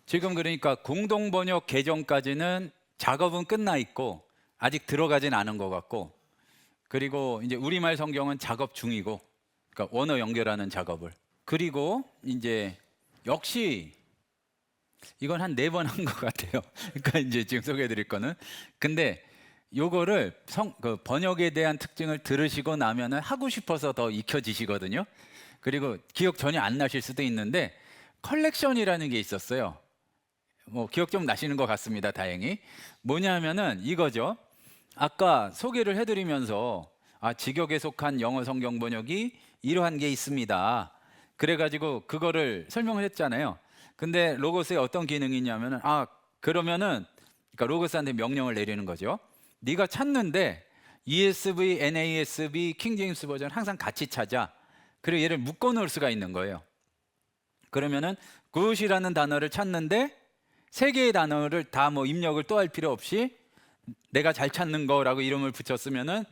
지금 그러니까 공동 번역 개정까지는 작업은 끝나 있고 아직 들어가진 않은 것 같고, 그리고 이제 우리말 성경은 작업 중이고, 그러니까 원어 연결하는 작업을. 그리고 이제 역시 이건 한 4번 한 것 같아요. 그러니까 이제 지금 소개해 드릴 거는. 근데 요거를 그 번역에 대한 특징을 들으시고 나면은 하고 싶어서 더 익혀지시거든요. 그리고 기억 전혀 안 나실 수도 있는데 컬렉션이라는 게 있었어요. 뭐 기억 좀 나시는 것 같습니다. 다행히. 뭐냐면은 이거죠. 아까 소개를 해드리면서 직역에 속한 영어 성경 번역이 이러한 게 있습니다. 그래가지고 그거를 설명을 했잖아요. 근데 로고스에 어떤 기능이 있냐면은 그러면은 그러니까 로고스한테 명령을 내리는 거죠. 네가 찾는데 ESV, NASB, 킹제임스 버전 항상 같이 찾아. 그리고 얘를 묶어 놓을 수가 있는 거예요. 그러면은 굿이라는 단어를 찾는데 3개의 단어를 다 뭐 입력을 또 할 필요 없이 내가 잘 찾는 거라고 이름을 붙였으면은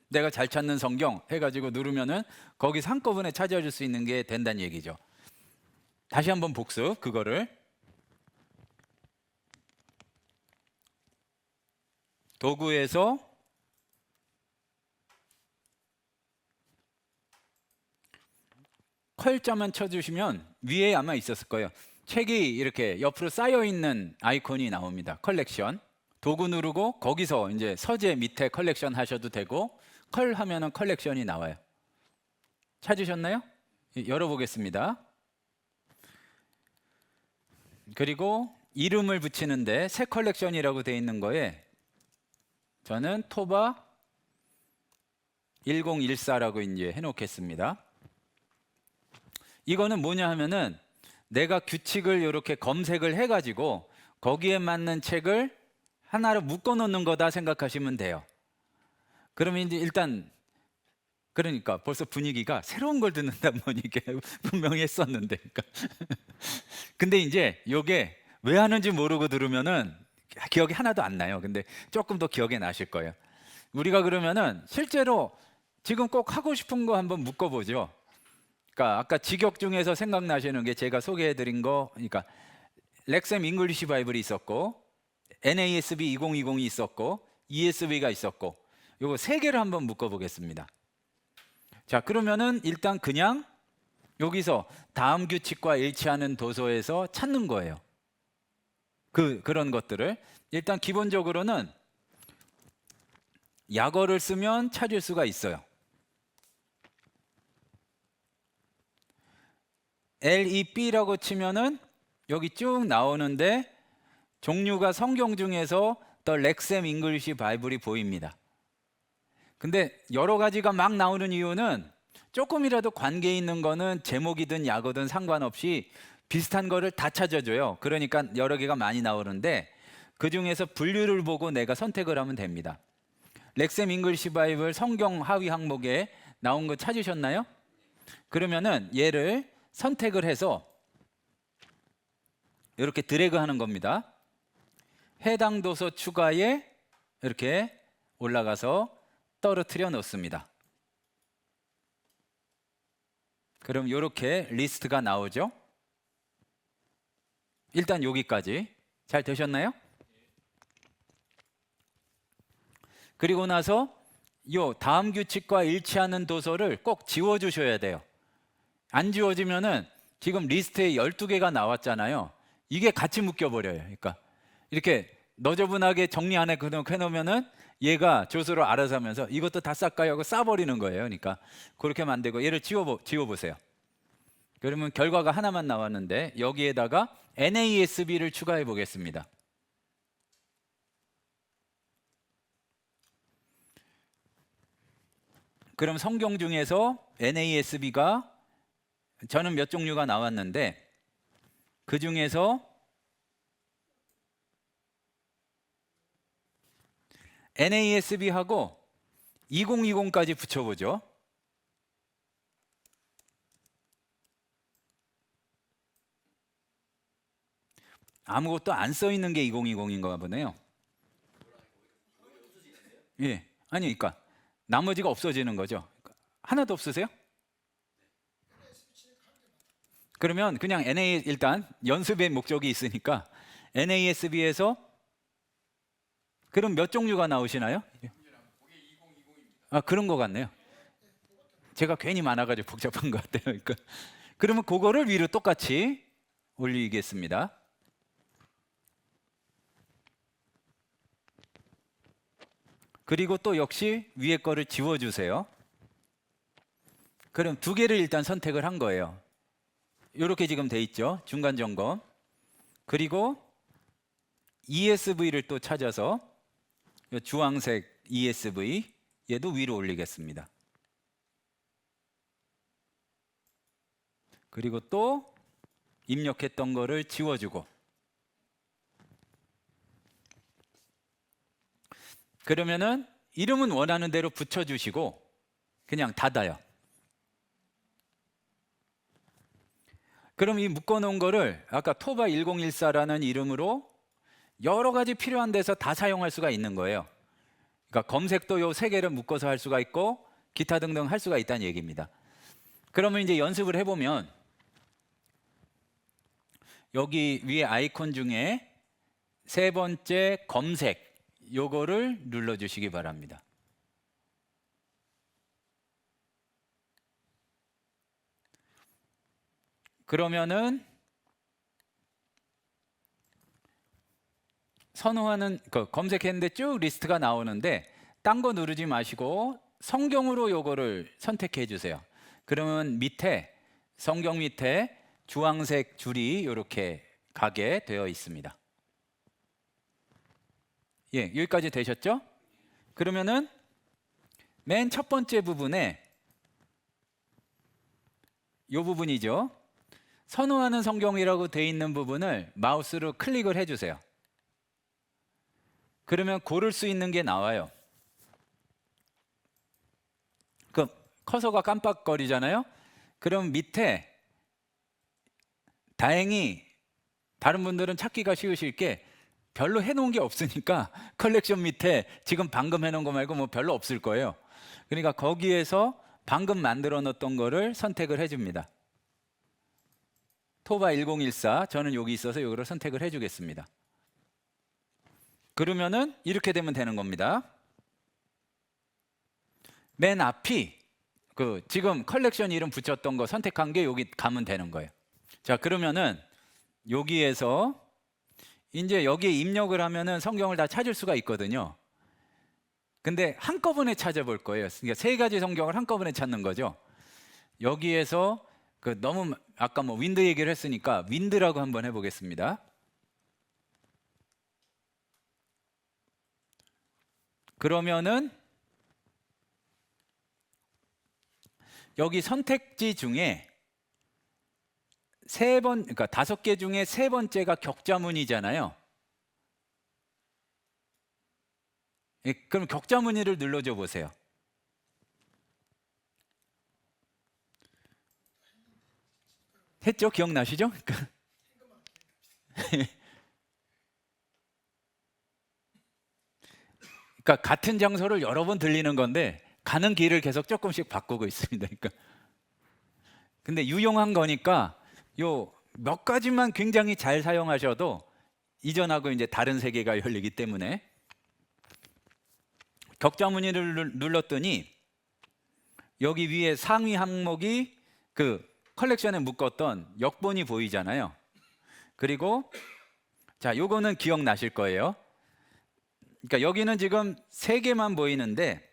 내가 잘 찾는 성경 해가지고 누르면은 거기서 한꺼번에 찾아줄 수 있는 게 된다는 얘기죠. 다시 한번 복습. 그거를 도구에서 컬자만 쳐주시면 위에 아마 있었을 거예요. 책이 이렇게 옆으로 쌓여 있는 아이콘이 나옵니다. 컬렉션. 도구 누르고 거기서 이제 서재 밑에 컬렉션 하셔도 되고, 컬 하면은 컬렉션이 나와요. 찾으셨나요? 열어보겠습니다. 그리고 이름을 붙이는데 새 컬렉션이라고 되어 있는 거에 저는 토바 1014라고 이제 해놓겠습니다. 이거는 뭐냐 하면은 내가 규칙을 이렇게 검색을 해가지고 거기에 맞는 책을 하나로 묶어 놓는 거다 생각하시면 돼요. 그러면 이제 일단 그러니까 벌써 분위기가 새로운 걸 듣는다면 이게 분명히 했었는데. 그러니까. 근데 이제 요게 왜 하는지 모르고 들으면은 기억이 하나도 안 나요. 근데 조금 더 기억에 나실 거예요. 우리가 그러면은 실제로 지금 꼭 하고 싶은 거 한번 묶어보죠. 그러니까 아까 직역 중에서 생각나시는 게 제가 소개해드린 거, 그러니까 렉셈 잉글리시 바이블이 있었고 NASB 2020이 있었고 ESV가 있었고, 요거 3개를 한번 묶어보겠습니다. 자, 그러면은 일단 그냥 여기서 다음 규칙과 일치하는 도서에서 찾는 거예요. 그런 것들을 일단 기본적으로는 약어를 쓰면 찾을 수가 있어요. LEB라고 치면은 여기 쭉 나오는데 종류가 성경 중에서 The Lexham English Bible이 보입니다. 근데 여러 가지가 막 나오는 이유는 조금이라도 관계 있는 거는 제목이든 약어든 상관없이 비슷한 거를 다 찾아줘요. 그러니까 여러 개가 많이 나오는데 그 중에서 분류를 보고 내가 선택을 하면 됩니다. 렉셈 잉글리시 바이블 성경 하위 항목에 나온 거 찾으셨나요? 그러면은 얘를 선택을 해서 이렇게 드래그 하는 겁니다. 해당 도서 추가에 이렇게 올라가서 떨어뜨려 놓습니다. 그럼 이렇게 리스트가 나오죠. 일단 여기까지 잘 되셨나요? 그리고 나서 요 다음 규칙과 일치하는 도서를 꼭 지워 주셔야 돼요. 안 지워지면은 지금 리스트에 12개가 나왔잖아요. 이게 같이 묶여 버려요. 그러니까 이렇게 너저분하게 정리 안 해놓으면은 얘가 조수로 알아서 하면서 이것도 다 쌀까요 하고 싸버리는 거예요. 그러니까 그렇게 만들고 얘를 지워보세요. 그러면 결과가 하나만 나왔는데 여기에다가 NASB를 추가해 보겠습니다. 그럼 성경 중에서 NASB가 저는 몇 종류가 나왔는데 그 중에서 NASB하고 2020까지 붙여보죠. 아무것도 안 써 있는 게 2020인가 보네요. 예, 아니, 그러니까 나머지가 없어지는 거죠. 하나도 없으세요? 그러면 그냥 일단 연습의 목적이 있으니까 NASB에서 그럼 몇 종류가 나오시나요? 아, 그런 것 같네요. 제가 괜히 많아가지고 복잡한 것 같아요. 그러니까 그러면 그거를 위로 똑같이 올리겠습니다. 그리고 또 역시 위에 거를 지워주세요. 그럼 두 개를 일단 선택을 한 거예요. 이렇게 지금 돼 있죠. 중간 점검. 그리고 ESV를 또 찾아서 이 주황색 ESV 얘도 위로 올리겠습니다. 그리고 또 입력했던 거를 지워주고, 그러면은 이름은 원하는 대로 붙여주시고 그냥 닫아요. 그럼 이 묶어놓은 거를 아까 토바 1014라는 이름으로 여러 가지 필요한 데서 다 사용할 수가 있는 거예요. 그러니까 검색도 요 세 개를 묶어서 할 수가 있고 기타 등등 할 수가 있다는 얘기입니다. 그러면 이제 연습을 해보면 여기 위에 아이콘 중에 세 번째 검색 요거를 눌러주시기 바랍니다. 그러면은 선호하는 검색했는데 쭉 리스트가 나오는데 딴 거 누르지 마시고 성경으로 요거를 선택해 주세요. 그러면 밑에 성경 밑에 주황색 줄이 이렇게 가게 되어 있습니다. 예, 여기까지 되셨죠? 그러면은 맨 첫 번째 부분에 이 부분이죠. 선호하는 성경이라고 되어 있는 부분을 마우스로 클릭을 해주세요. 그러면 고를 수 있는 게 나와요. 그 커서가 깜빡거리잖아요. 그럼 밑에 다행히 다른 분들은 찾기가 쉬우실 게 별로 해놓은 게 없으니까 컬렉션 밑에 지금 방금 해놓은 거 말고 뭐 별로 없을 거예요. 그러니까 거기에서 방금 만들어 놓았던 거를 선택을 해줍니다. 토바 1014 저는 여기 있어서 이거를 선택을 해주겠습니다. 그러면은 이렇게 되면 되는 겁니다. 맨 앞이 지금 컬렉션 이름 붙였던 거 선택한 게 여기 가면 되는 거예요. 자, 그러면은 여기에서 이제 여기에 입력을 하면은 성경을 다 찾을 수가 있거든요. 근데 한꺼번에 찾아볼 거예요. 그러니까 세 가지 성경을 한꺼번에 찾는 거죠. 여기에서 너무 아까 뭐 윈드 얘기를 했으니까 윈드라고 한번 해보겠습니다. 그러면은 여기 선택지 중에 그러니까 5개 중에 세 번째가 격자무늬잖아요. 예, 그럼 격자무늬를 눌러줘 보세요. 했죠? 기억나시죠? 그러니까 같은 장소를 여러 번 들리는 건데 가는 길을 계속 조금씩 바꾸고 있습니다. 그러니까 근데 유용한 거니까 요 몇 가지만 굉장히 잘 사용하셔도 이전하고 이제 다른 세계가 열리기 때문에 격자무늬를 눌렀더니 여기 위에 상위 항목이 컬렉션에 묶었던 역본이 보이잖아요. 그리고 자, 요거는 기억나실 거예요. 그러니까 여기는 지금 3개만 보이는데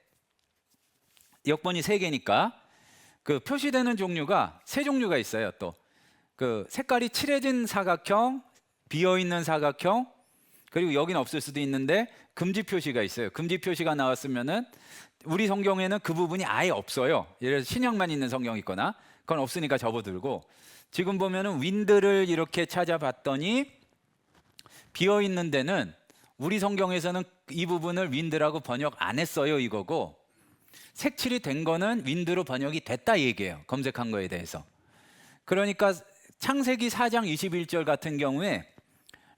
역본이 3개니까 표시되는 종류가 3종류가 있어요. 또 색깔이 칠해진 사각형, 비어있는 사각형, 그리고 여기는 없을 수도 있는데 금지 표시가 있어요. 금지 표시가 나왔으면은 우리 성경에는 그 부분이 아예 없어요. 예를 들어서 신약만 있는 성경이 있거나 그건 없으니까 접어들고, 지금 보면은 윈드를 이렇게 찾아봤더니 비어있는 데는 우리 성경에서는 이 부분을 윈드라고 번역 안 했어요 이거고, 색칠이 된 거는 윈드로 번역이 됐다 얘기예요. 검색한 거에 대해서. 그러니까 창세기 4장 21절 같은 경우에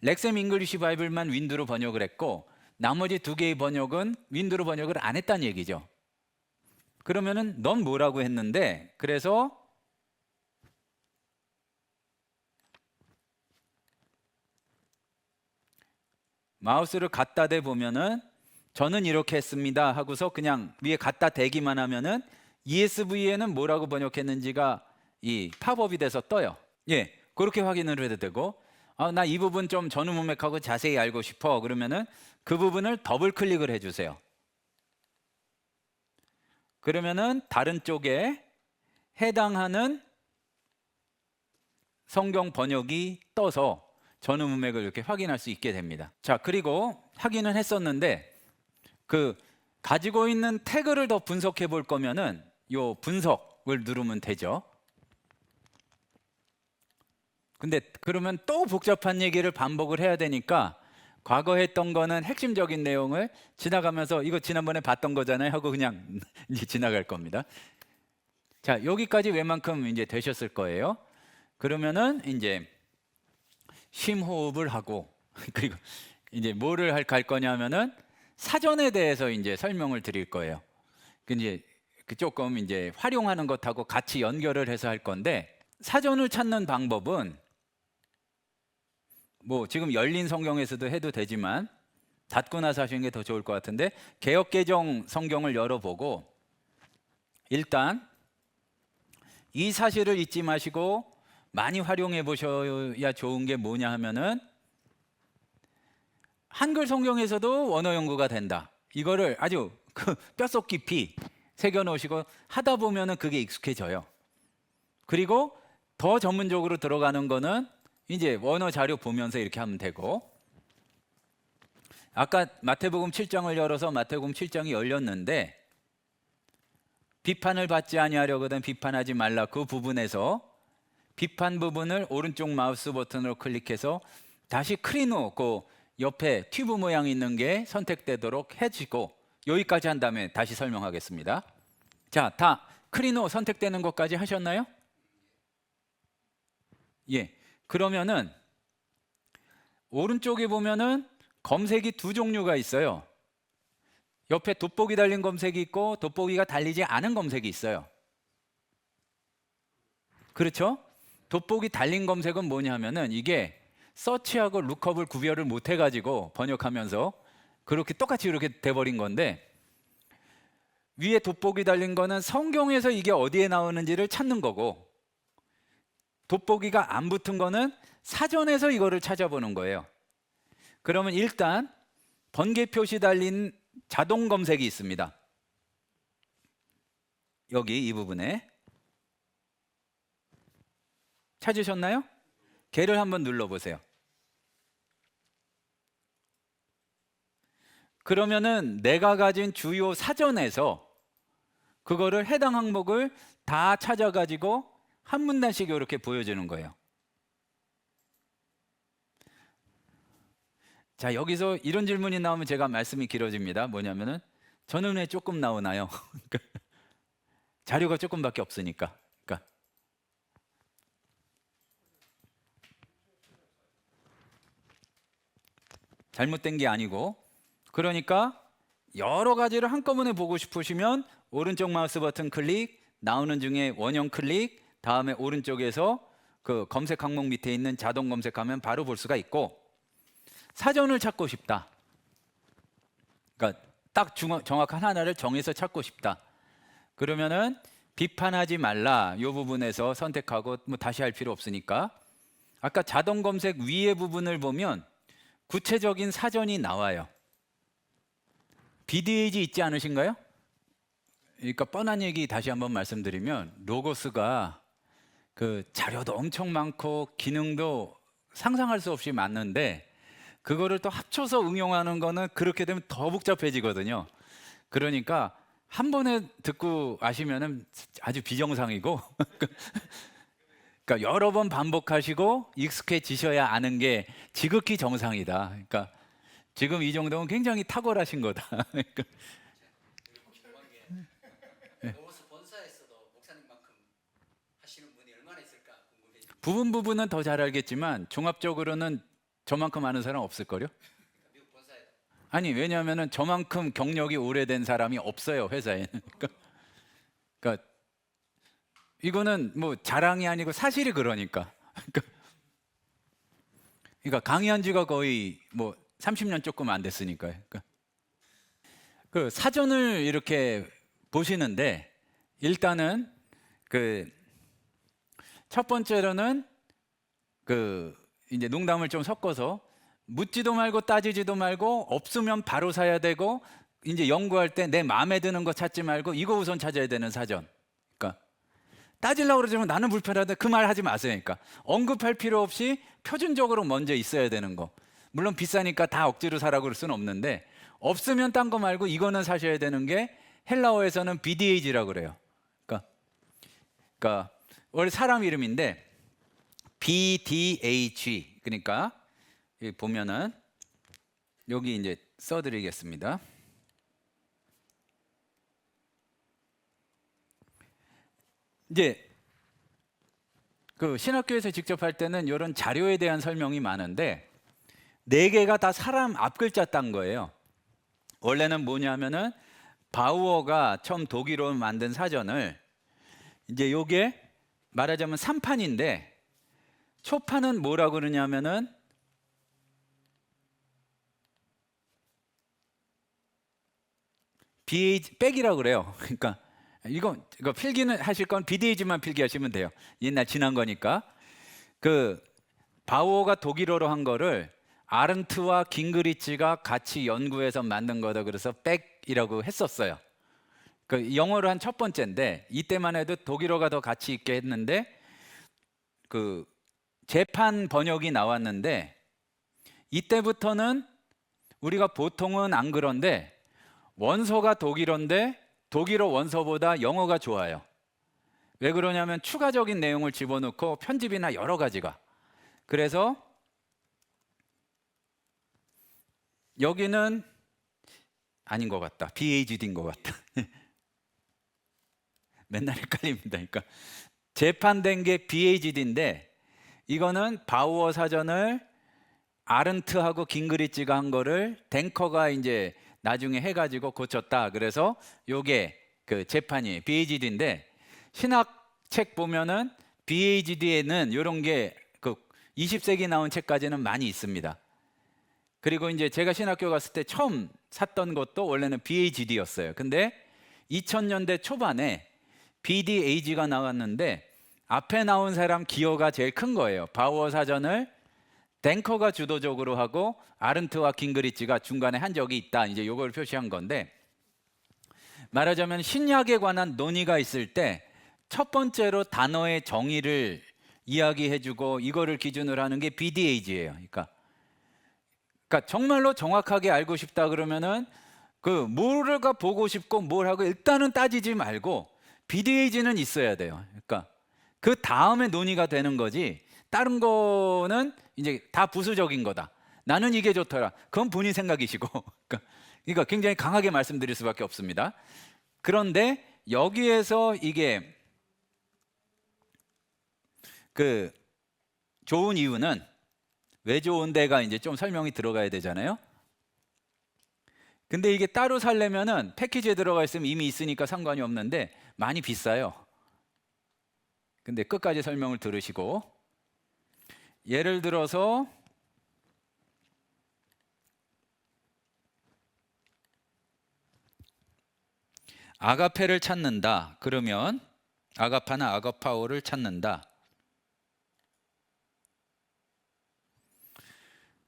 렉셈 잉글리시 바이블만 윈드로 번역을 했고 나머지 2개의 번역은 윈드로 번역을 안 했다는 얘기죠. 그러면은 넌 뭐라고 했는데, 그래서 마우스를 갖다 대 보면은 저는 이렇게 했습니다 하고서 그냥 위에 갖다 대기만 하면은 ESV에는 뭐라고 번역했는지가 이 팝업이 돼서 떠요. 예, 그렇게 확인을 해도 되고, 나 이 부분 좀 전후 문맥하고 자세히 알고 싶어 그러면은 그 부분을 더블 클릭을 해주세요. 그러면은 다른 쪽에 해당하는 성경 번역이 떠서 전후 문맥을 이렇게 확인할 수 있게 됩니다. 자, 그리고 확인은 했었는데 그 가지고 있는 태그를 더 분석해 볼 거면은 요 분석을 누르면 되죠. 근데 그러면 또 복잡한 얘기를 반복을 해야 되니까 과거 했던 거는 핵심적인 내용을 지나가면서 이거 지난번에 봤던 거잖아요 하고 그냥 이제 지나갈 겁니다. 자, 여기까지 웬만큼 이제 되셨을 거예요. 그러면은 이제 심호흡을 하고 그리고 이제 뭐를 갈 거냐면은 사전에 대해서 이제 설명을 드릴 거예요. 이제 조금 이제 활용하는 것하고 같이 연결을 해서 할 건데, 사전을 찾는 방법은 뭐 지금 열린 성경에서도 해도 되지만 닫고 나서 하시는 게 더 좋을 것 같은데, 개역개정 성경을 열어보고 일단 이 사실을 잊지 마시고 많이 활용해 보셔야 좋은 게 뭐냐 하면은 한글 성경에서도 원어 연구가 된다. 이거를 아주 뼛속 깊이 새겨 놓으시고 하다 보면은 그게 익숙해져요. 그리고 더 전문적으로 들어가는 거는 이제 원어 자료 보면서 이렇게 하면 되고, 아까 마태복음 7장을 열어서 마태복음 7장이 열렸는데 비판을 받지 아니하려거든 비판하지 말라, 그 부분에서 비판 부분을 오른쪽 마우스 버튼으로 클릭해서 다시 크리노 그 옆에 튜브 모양 있는 게 선택되도록 해주고, 여기까지 한 다음에 다시 설명하겠습니다. 자, 다 크리노 선택되는 것까지 하셨나요? 예. 그러면은 오른쪽에 보면은 검색이 두 종류가 있어요. 옆에 돋보기 달린 검색이 있고 돋보기가 달리지 않은 검색이 있어요. 그렇죠? 돋보기 달린 검색은 뭐냐면은 이게 서치하고 룩업을 구별을 못 해가지고 번역하면서 그렇게 똑같이 이렇게 돼버린 건데, 위에 돋보기 달린 거는 성경에서 이게 어디에 나오는지를 찾는 거고, 돋보기가 안 붙은 거는 사전에서 이거를 찾아보는 거예요. 그러면 일단 번개 표시 달린 자동 검색이 있습니다. 여기 이 부분에 찾으셨나요? 걔를 한번 눌러보세요. 그러면은 내가 가진 주요 사전에서 그거를 해당 항목을 다 찾아가지고 한 문단씩 이렇게 보여주는 거예요. 자, 여기서 이런 질문이 나오면 제가 말씀이 길어집니다. 뭐냐면은 저는 왜 조금 나오나요? 자료가 조금밖에 없으니까. 그러니까 잘못된 게 아니고, 그러니까 여러 가지를 한꺼번에 보고 싶으시면 오른쪽 마우스 버튼 클릭, 나오는 중에 원형 클릭, 다음에 오른쪽에서 그 검색 항목 밑에 있는 자동 검색하면 바로 볼 수가 있고, 사전을 찾고 싶다. 그러니까 딱 정확한 하나를 정해서 찾고 싶다. 그러면은 비판하지 말라 이 부분에서 선택하고 뭐 다시 할 필요 없으니까, 아까 자동 검색 위에 부분을 보면 구체적인 사전이 나와요. BDAG 있지 않으신가요? 그러니까 뻔한 얘기 다시 한번 말씀드리면, 로고스가 그 자료도 엄청 많고 기능도 상상할 수 없이 많은데 그거를 또 합쳐서 응용하는 거는 그렇게 되면 더 복잡해지거든요. 그러니까 한 번에 듣고 아시면은 아주 비정상이고 그러니까 여러 번 반복하시고 익숙해지셔야 아는 게 지극히 정상이다. 그러니까 지금 이 정도면 굉장히 탁월하신 거다. 그러니까 로고스 본사에서도 목사님만큼 하시는 분이 얼마나 있을까 궁금해요. 부분은 더 잘 알겠지만 종합적으로는 저만큼 아는 사람 없을걸요? 미국 본사에 아니, 왜냐하면 저만큼 경력이 오래된 사람이 없어요, 회사에는. 그러니까 이거는 뭐 자랑이 아니고 사실이 그러니까. 그러니까 강의한 지가 거의 뭐 30년 조금 안 됐으니까요. 그 사전을 이렇게 보시는데 일단은 그 첫 번째로는 그 이제 농담을 좀 섞어서 묻지도 말고 따지지도 말고 없으면 바로 사야 되고 이제 연구할 때 내 마음에 드는 거 찾지 말고 이거 우선 찾아야 되는 사전. 그러니까 따지려고 그러지만 나는 불편하다 그 말 하지 마세요. 그러니까 언급할 필요 없이 표준적으로 먼저 있어야 되는 거. 물론 비싸니까 다 억지로 사라고 그럴 수는 없는데 없으면 딴 거 말고 이거는 사셔야 되는 게 헬라어에서는 BDAG라고 그래요. 그러니까 원래 사람 이름인데 BDAG 그러니까 여기 보면은 여기 이제 써드리겠습니다. 이제 그 신학교에서 직접 할 때는 이런 자료에 대한 설명이 많은데 네 개가 다 사람 앞글자 딴 거예요. 원래는 뭐냐면은 바우어가 처음 독일어로 만든 사전을 이제 요게 말하자면 3판인데 초판은 뭐라고 그러냐면은 BH 백이라고 그래요. 그러니까 이거 필기는 하실 건 BDAG만 필기하시면 돼요. 옛날 지난 거니까. 그 바우어가 독일어로 한 거를 아른트와 깅그리치가 같이 연구해서 만든 거다. 그래서 백이라고 했었어요. 그 영어로 한 첫 번째인데 이때만 해도 독일어가 더 가치 있게 했는데 그 재판 번역이 나왔는데 이때부터는 우리가 보통은 안 그런데 원서가 독일어인데 독일어 원서보다 영어가 좋아요. 왜 그러냐면 추가적인 내용을 집어넣고 편집이나 여러 가지가. 그래서 여기는 아닌 것 같다. BAGD인 것 같다. 맨날 헷갈립니다. 그러니까 재판된 게 BAGD인데 이거는 바우어 사전을 아른트하고 깅그리치가 한 거를 댕커가 이제 나중에 해가지고 고쳤다. 그래서 요게 그 재판이 BAGD인데 신학책 보면은 BAGD에는 이런 게 그 20세기 나온 책까지는 많이 있습니다. 그리고 이제 제가 신학교 갔을 때 처음 샀던 것도 원래는 BAGD였어요. 근데 2000년대 초반에 BDAG가 나왔는데 앞에 나온 사람 기여가 제일 큰 거예요. 바우어 사전을 댕커가 주도적으로 하고 아른트와 깅그리치가 중간에 한 적이 있다. 이제 요걸 표시한 건데 말하자면 신약에 관한 논의가 있을 때 첫 번째로 단어의 정의를 이야기해주고 이거를 기준으로 하는 게 BDAG예요. 그러니까 정말로 정확하게 알고 싶다 그러면은 그 뭐를가 보고 싶고 뭘 하고 일단은 따지지 말고 BDAG는 있어야 돼요. 그러니까 그 다음에 논의가 되는 거지. 다른 거는 이제 다 부수적인 거다. 나는 이게 좋더라. 그건 본인 생각이시고. 그러니까 굉장히 강하게 말씀드릴 수밖에 없습니다. 그런데 여기에서 이게 그 좋은 이유는 왜 좋은 데가 이제 좀 설명이 들어가야 되잖아요. 근데 이게 따로 살려면은 패키지에 들어가 있으면 이미 있으니까 상관이 없는데 많이 비싸요. 근데 끝까지 설명을 들으시고 예를 들어서 아가페를 찾는다. 그러면 아가파나 아가파오를 찾는다.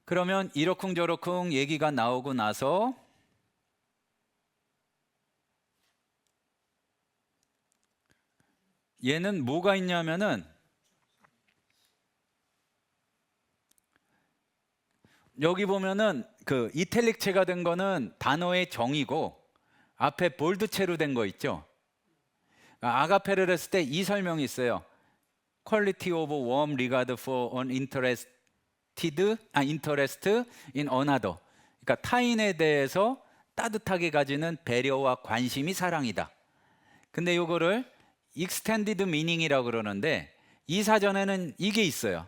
그러면 이러쿵저러쿵 얘기가 나오고 나서 얘는 뭐가 있냐면은 여기 보면은 그 이탈릭체가 된 거는 단어의 정의고 앞에 볼드체로 된 거 있죠. 아가페를 했을 때 이 설명이 있어요. Quality of warm regard for an interest in another. 그러니까 타인에 대해서 따뜻하게 가지는 배려와 관심이 사랑이다. 근데 이거를 extended meaning이라고 그러는데 이 사전에는 이게 있어요.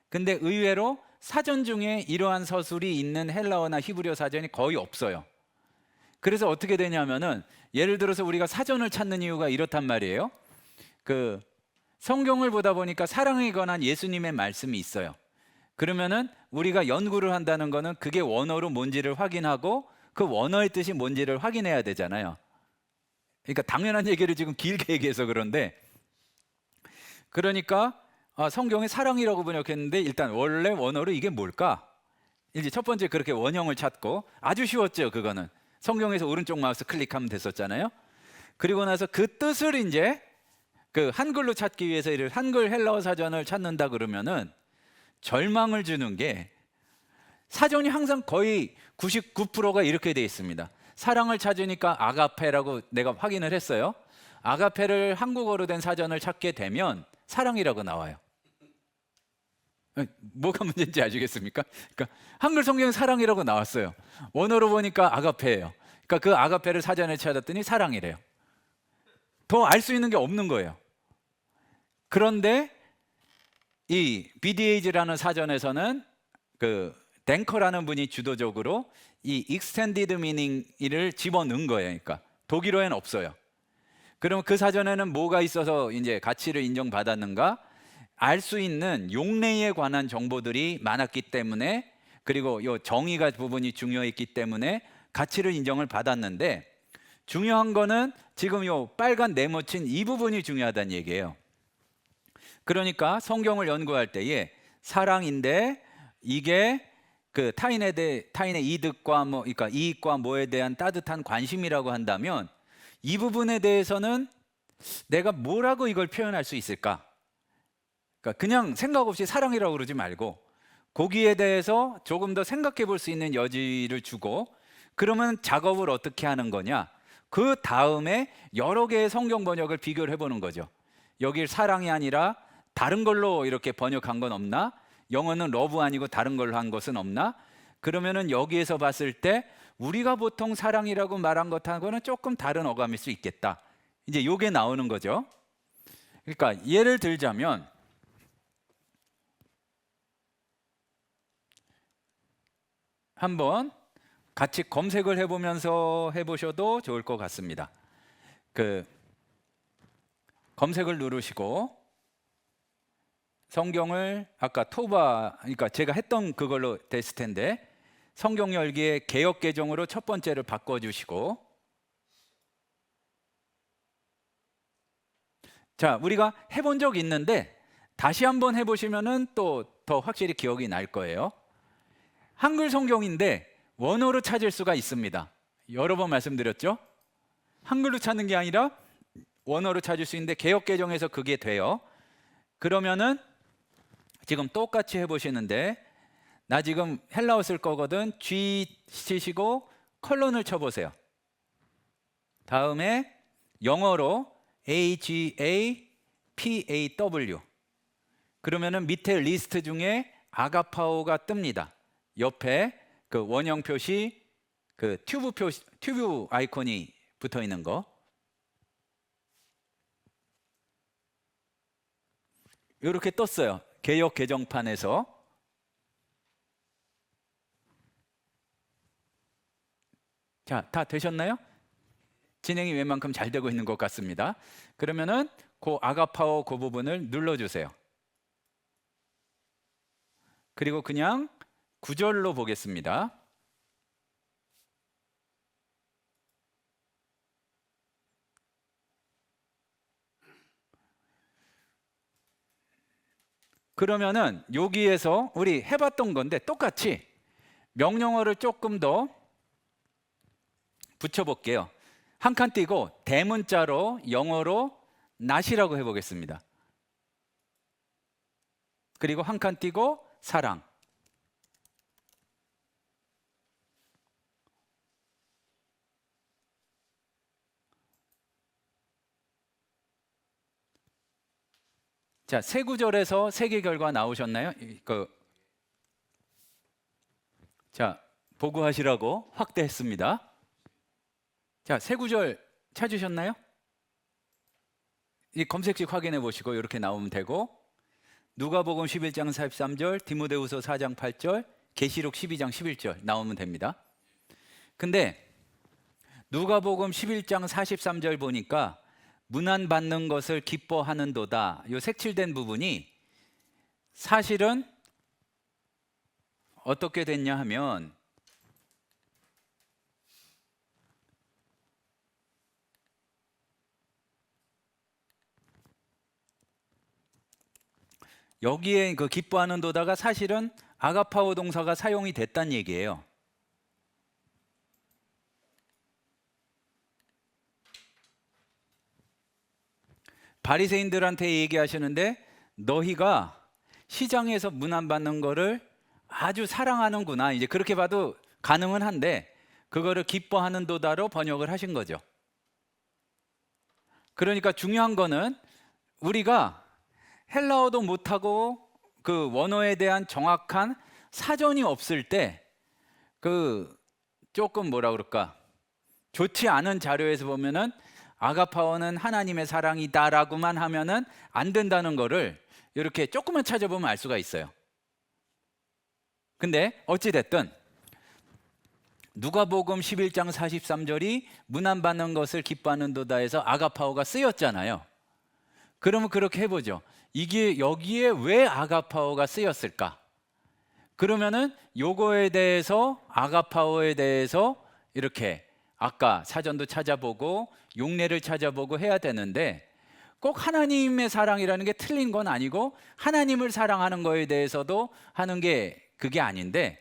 근데 의외로 사전 중에 이러한 서술이 있는 헬라어나 히브리어 사전이 거의 없어요. 그래서 어떻게 되냐면은 예를 들어서 우리가 사전을 찾는 이유가 이렇단 말이에요. 그 성경을 보다 보니까 사랑에 관한 예수님의 말씀이 있어요. 그러면은 우리가 연구를 한다는 거는 그게 원어로 뭔지를 확인하고 그 원어의 뜻이 뭔지를 확인해야 되잖아요. 그러니까 당연한 얘기를 지금 길게 얘기해서 그런데, 그러니까 성경에 사랑이라고 번역했는데 일단 원래 원어로 이게 뭘까? 이제 첫 번째 그렇게 원형을 찾고, 아주 쉬웠죠. 그거는 성경에서 오른쪽 마우스 클릭하면 됐었잖아요. 그리고 나서 그 뜻을 이제 그 한글로 찾기 위해서 이를 한글 헬라어 사전을 찾는다 그러면은 절망을 주는 게, 사전이 항상 거의 99%가 이렇게 돼 있습니다. 사랑을 찾으니까 아가페라고 내가 확인을 했어요. 아가페를 한국어로 된 사전을 찾게 되면 사랑이라고 나와요. 뭐가 문제인지 아시겠습니까? 그러니까 한글 성경에 사랑이라고 나왔어요. 원어로 보니까 아가페예요. 그러니까 그 아가페를 사전에 찾았더니 사랑이래요. 더 알 수 있는 게 없는 거예요. 그런데 이 BDAG라는 사전에서는 그 댕커라는 분이 주도적으로 이 extended meaning을 집어넣은 거예요. 그러니까 독일어에는 없어요. 그럼 그 사전에는 뭐가 있어서 이제 가치를 인정받았는가? 알 수 있는 용례에 관한 정보들이 많았기 때문에, 그리고 요 정의가 부분이 중요했기 때문에 가치를 인정을 받았는데, 중요한 거는 지금 요 빨간 네모친 이 부분이 중요하다는 얘기예요. 그러니까 성경을 연구할 때에 사랑인데 이게 그 타인의 이득과 그러니까 이익과 뭐에 대한 따뜻한 관심이라고 한다면, 이 부분에 대해서는 내가 뭐라고 이걸 표현할 수 있을까? 그러니까 그냥 생각 없이 사랑이라고 그러지 말고 거기에 대해서 조금 더 생각해 볼 수 있는 여지를 주고, 그러면 작업을 어떻게 하는 거냐? 그 다음에 여러 개의 성경 번역을 비교를 해보는 거죠. 여길 사랑이 아니라 다른 걸로 이렇게 번역한 건 없나? 영어는 러브 아니고 다른 걸로 한 것은 없나? 그러면은 여기에서 봤을 때 우리가 보통 사랑이라고 말한 것하고는 조금 다른 어감일 수 있겠다. 이제 요게 나오는 거죠. 그러니까 예를 들자면 한번 같이 검색을 해보면서 해보셔도 좋을 것 같습니다. 그 검색을 누르시고 성경을 아까 그러니까 제가 했던 그걸로 됐을 텐데, 성경 열기의 개역 개정으로 첫 번째를 바꿔주시고, 자, 우리가 해본 적 있는데 다시 한번 해보시면은 또 더 확실히 기억이 날 거예요. 한글 성경인데 원어로 찾을 수가 있습니다. 여러 번 말씀드렸죠? 한글로 찾는 게 아니라 원어로 찾을 수 있는데 개역 개정에서 그게 돼요. 그러면은 지금 똑같이 해보시는데, 나 지금 헬라어 쓸 거거든. G 치시고 컬론을 쳐보세요. 다음에 영어로 AGAPAW. 그러면은 밑에 리스트 중에 아가파오가 뜹니다. 옆에 그 원형 표시, 그 튜브 아이콘이 붙어 있는 거. 이렇게 떴어요. 개역 개정판에서. 자, 다 되셨나요? 진행이 웬만큼 잘 되고 있는 것 같습니다. 그러면은 그 아가파오 그 부분을 눌러주세요. 그리고 그냥 구절로 보겠습니다. 그러면은 여기에서 우리 해봤던 건데 똑같이 명령어를 조금 더 붙여볼게요. 한 칸 띄고 대문자로 영어로 not이라고 해보겠습니다. 그리고 한 칸 띄고 사랑. 자, 세 구절에서 세 개 결과 나오셨나요? 자, 보고하시라고 확대했습니다. 자, 세 구절 찾으셨나요? 이 검색식 확인해 보시고 이렇게 나오면 되고, 누가복음 11장 43절, 디모데후서 4장 8절, 계시록 12장 11절 나오면 됩니다. 근데 누가복음 11장 43절 보니까 문안 받는 것을 기뻐하는도다, 요 색칠된 부분이 사실은 어떻게 됐냐 하면 여기에 그 기뻐하는 도다가 사실은 아가파오 동사가 사용이 됐단 얘기예요. 바리새인들한테 얘기하시는데 너희가 시장에서 문안받는 거를 아주 사랑하는구나. 이제 그렇게 봐도 가능은 한데 그거를 기뻐하는 도다로 번역을 하신 거죠. 그러니까 중요한 거는 우리가 헬라어도 못하고 그 원어에 대한 정확한 사전이 없을 때 그 조금 뭐라 그럴까 좋지 않은 자료에서 보면은 아가파오는 하나님의 사랑이다라고만 하면은 안 된다는 거를 이렇게 조금만 찾아보면 알 수가 있어요. 근데 어찌 됐든 누가복음 11장 43절이 문안받는 것을 기뻐하는 도다에서 아가파오가 쓰였잖아요. 그러면 그렇게 해보죠. 이게 여기에 왜 아가파오가 쓰였을까? 그러면은 요거에 대해서 아가파오에 대해서 이렇게 아까 사전도 찾아보고 용례를 찾아보고 해야 되는데 꼭 하나님의 사랑이라는 게 틀린 건 아니고 하나님을 사랑하는 거에 대해서도 하는 게 그게 아닌데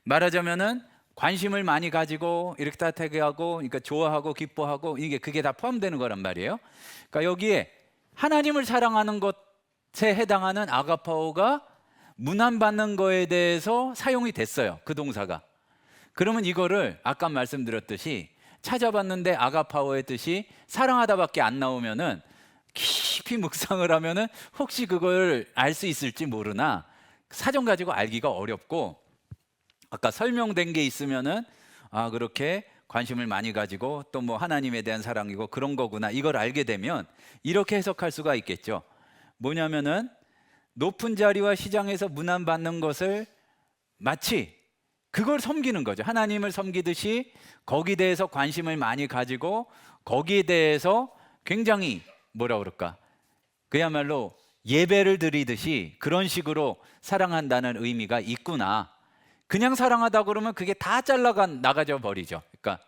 말하자면은 관심을 많이 가지고 이렇게 따뜻하게 하고 그러니까 좋아하고 기뻐하고 이게 그게 다 포함되는 거란 말이에요. 그러니까 여기에 하나님을 사랑하는 것에 해당하는 아가파오가 문안받는 거에 대해서 사용이 됐어요. 그 동사가. 그러면 이거를 아까 말씀드렸듯이 찾아봤는데 아가파오의 뜻이 사랑하다밖에 안 나오면은 깊이 묵상을 하면은 혹시 그걸 알 수 있을지 모르나 사전 가지고 알기가 어렵고 아까 설명된 게 있으면은 아 그렇게 관심을 많이 가지고 또 뭐 하나님에 대한 사랑이고 그런 거구나 이걸 알게 되면 이렇게 해석할 수가 있겠죠. 뭐냐면은 높은 자리와 시장에서 문안받는 것을 마치 그걸 섬기는 거죠. 하나님을 섬기듯이 거기에 대해서 관심을 많이 가지고 거기에 대해서 굉장히 뭐라 그럴까 그야말로 예배를 드리듯이 그런 식으로 사랑한다는 의미가 있구나. 그냥 사랑하다 그러면 그게 다 나가져 버리죠. 그러니까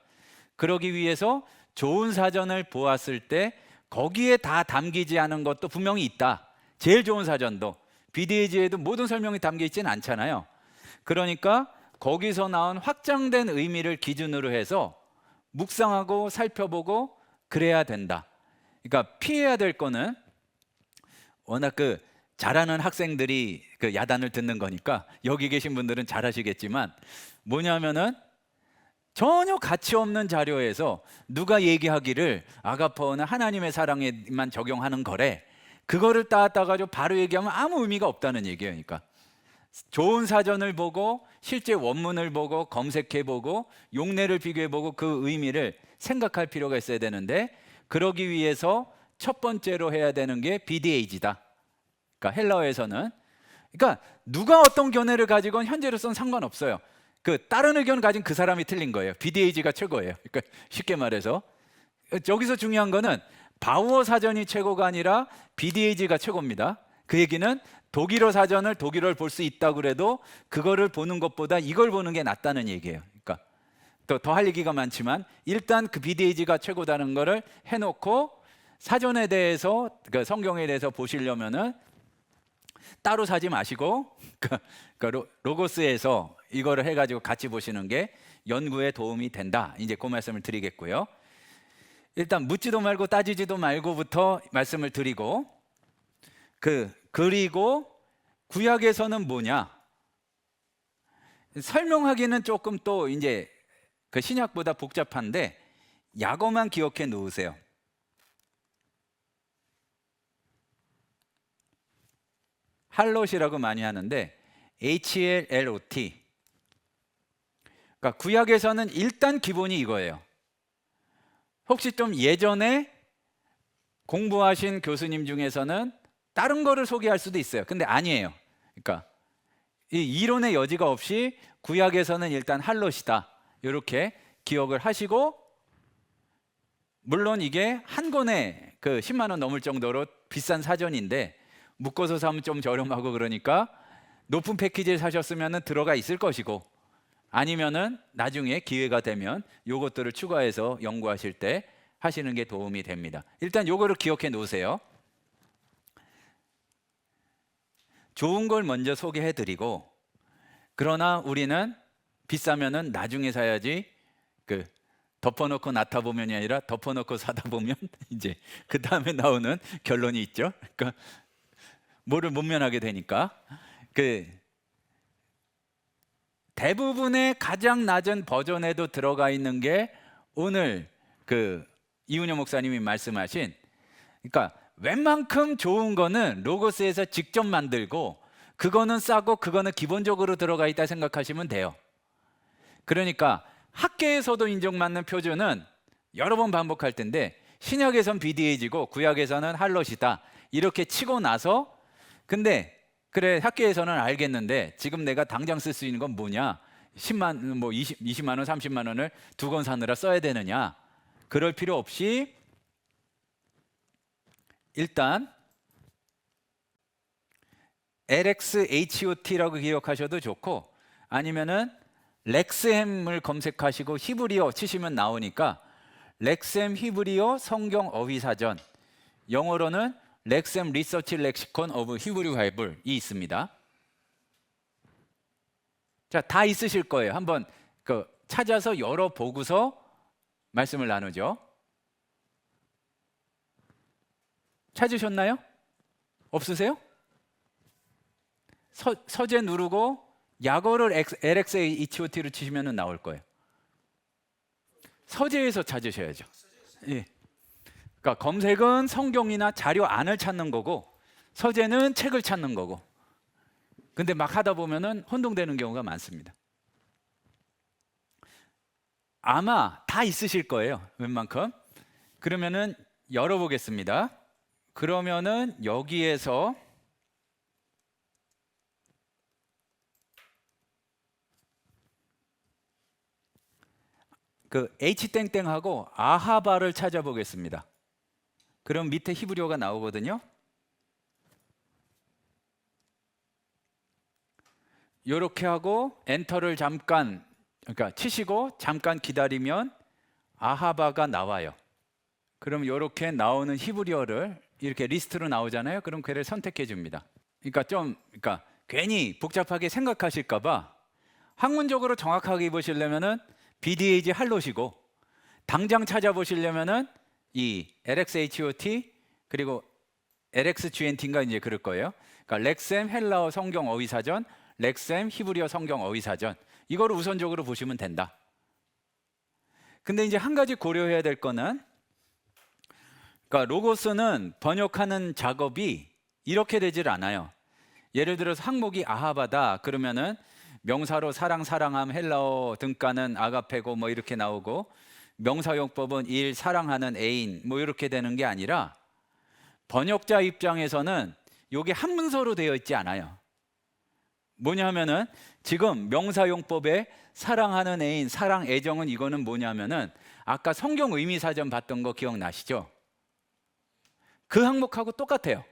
그러기 위해서 좋은 사전을 보았을 때 거기에 다 담기지 않은 것도 분명히 있다. 제일 좋은 사전도 BDAG에도 모든 설명이 담겨 있지는 않잖아요. 그러니까 거기서 나온 확장된 의미를 기준으로 해서 묵상하고 살펴보고 그래야 된다. 그러니까 피해야 될 거는 워낙 그 잘하는 학생들이 그 야단을 듣는 거니까 여기 계신 분들은 잘하시겠지만 뭐냐면은 전혀 가치 없는 자료에서 누가 얘기하기를 아가파오는 하나님의 사랑에만 적용하는 거래. 그거를 따가지고 바로 얘기하면 아무 의미가 없다는 얘기예요. 그러니까 좋은 사전을 보고 실제 원문을 보고 검색해보고 용례를 비교해보고 그 의미를 생각할 필요가 있어야 되는데 그러기 위해서 첫 번째로 해야 되는 게 BDAG다. 그러니까 헬라어에서는 그러니까 누가 어떤 견해를 가지건 현재로서는 상관없어요. 그 다른 의견 가진 그 사람이 틀린 거예요. BDAG가 최고예요. 그러니까 쉽게 말해서 여기서 중요한 거는 바우어 사전이 최고가 아니라 BDAG가 최고입니다. 그 얘기는 독일어 사전을 독일어를 볼 수 있다고 그래도 그거를 보는 것보다 이걸 보는 게 낫다는 얘기예요. 그러니까 더 할 얘기가 많지만 일단 그 BDAG가 최고다는 거를 해놓고 사전에 대해서 그 성경에 대해서 보시려면은 따로 사지 마시고 그 로고스에서 이거를 해가지고 같이 보시는 게 연구에 도움이 된다. 이제 그 말씀을 드리겠고요. 일단 묻지도 말고 따지지도 말고부터 말씀을 드리고 그리고 구약에서는 뭐냐? 설명하기는 조금 또 이제 그 신약보다 복잡한데 약어만 기억해 놓으세요. 할롯이라고 많이 하는데 HLLOT. 그러니까 구약에서는 일단 기본이 이거예요. 혹시 좀 예전에 공부하신 교수님 중에서는 다른 거를 소개할 수도 있어요. 근데 아니에요. 그러니까 이 이론의 여지가 없이 구약에서는 일단 할롯이다. 이렇게 기억을 하시고 물론 이게 한 권에 그 10만 원 넘을 정도로 비싼 사전인데 묶어서 사면 좀 저렴하고 그러니까 높은 패키지를 사셨으면 들어가 있을 것이고, 아니면은 나중에 기회가 되면 요것들을 추가해서 연구하실 때 하시는 게 도움이 됩니다. 일단 요거를 기억해 놓으세요. 좋은 걸 먼저 소개해 드리고, 그러나 우리는 비싸면은 나중에 사야지, 그 덮어놓고 놔다 보면이 아니라 덮어놓고 사다 보면 이제 그 다음에 나오는 결론이 있죠. 그러니까 뭐를 못 면하게 되니까. 그 대부분의 가장 낮은 버전에도 들어가 있는 게 오늘 그 이훈영 목사님이 말씀하신, 그러니까 웬만큼 좋은 거는 로고스에서 직접 만들고, 그거는 싸고 그거는 기본적으로 들어가 있다 생각하시면 돼요. 그러니까 학계에서도 인정받는 표준은 여러 번 반복할 텐데, 신약에선 BDAG고 구약에서는 할롯이다 이렇게 치고 나서, 근데 그래 학계에서는 알겠는데 지금 내가 당장 쓸 수 있는 건 뭐냐, 10만 뭐 20만 원 30만 원을 두 권 사느라 써야 되느냐, 그럴 필요 없이 일단 LXHOT라고 기억하셔도 좋고, 아니면은 렉스햄을 검색하시고 히브리어 치시면 나오니까 렉스햄 히브리어 성경 어휘사전, 영어로는 렉스햄 리서치 렉시콘 오브 히브리 바이블이 있습니다. 자, 다 있으실 거예요. 한번 그 찾아서 열어보고서 말씀을 나누죠. 찾으셨나요? 없으세요? 서재 누르고 약어를 LXHOT로 치시면 나올 거예요. 서재에서 찾으셔야죠. 예. 그러니까 검색은 성경이나 자료 안을 찾는 거고, 서재는 책을 찾는 거고. 근데 막 하다 보면은 혼동되는 경우가 많습니다. 아마 다 있으실 거예요, 웬만큼. 그러면은 열어보겠습니다. 그러면은 여기에서 그 H땡땡하고 아하바를 찾아보겠습니다. 그럼 밑에 히브리어가 나오거든요. 이렇게 하고 엔터를 잠깐, 그러니까 치시고 잠깐 기다리면 아하바가 나와요. 그럼 이렇게 나오는 히브리어를 이렇게 리스트로 나오잖아요. 그럼 그를 선택해 줍니다. 그러니까 괜히 복잡하게 생각하실까 봐 학문적으로 정확하게 보시려면은 BDAG 할롯이고, 당장 찾아보시려면은 이 LXHOT 그리고 LXGNT인가 이제 그럴 거예요. 그러니까 렉셈 헬라어 성경 어휘사전, 렉셈 히브리어 성경 어휘사전, 이거를 우선적으로 보시면 된다. 근데 이제 한 가지 고려해야 될 거는, 그러니까 로고스는 번역하는 작업이 이렇게 되질 않아요. 예를 들어서 항목이 아하바다 그러면은 명사로 사랑함 헬라어 등가는 아가페고 뭐 이렇게 나오고, 명사용법은 일 사랑하는 애인 뭐 이렇게 되는 게 아니라, 번역자 입장에서는 이게 한 문서로 되어 있지 않아요. 뭐냐면은 지금 명사용법에 사랑하는 애인, 사랑 애정은 이거는 뭐냐면은 아까 성경 의미사전 봤던 거 기억나시죠? 그 항목하고 똑같아요.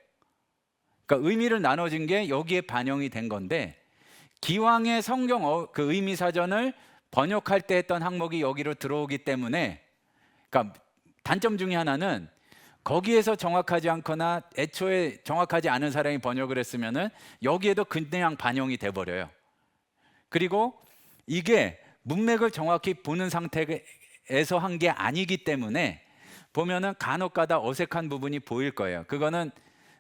그러니까 의미를 나눠진 게 여기에 반영이 된 건데, 기왕의 성경 그 의미사전을 번역할 때 했던 항목이 여기로 들어오기 때문에, 그러니까 단점 중에 하나는 거기에서 정확하지 않거나 애초에 정확하지 않은 사람이 번역을 했으면은 여기에도 그냥 반영이 돼 버려요. 그리고 이게 문맥을 정확히 보는 상태에서 한 게 아니기 때문에 보면은 간혹가다 어색한 부분이 보일 거예요. 그거는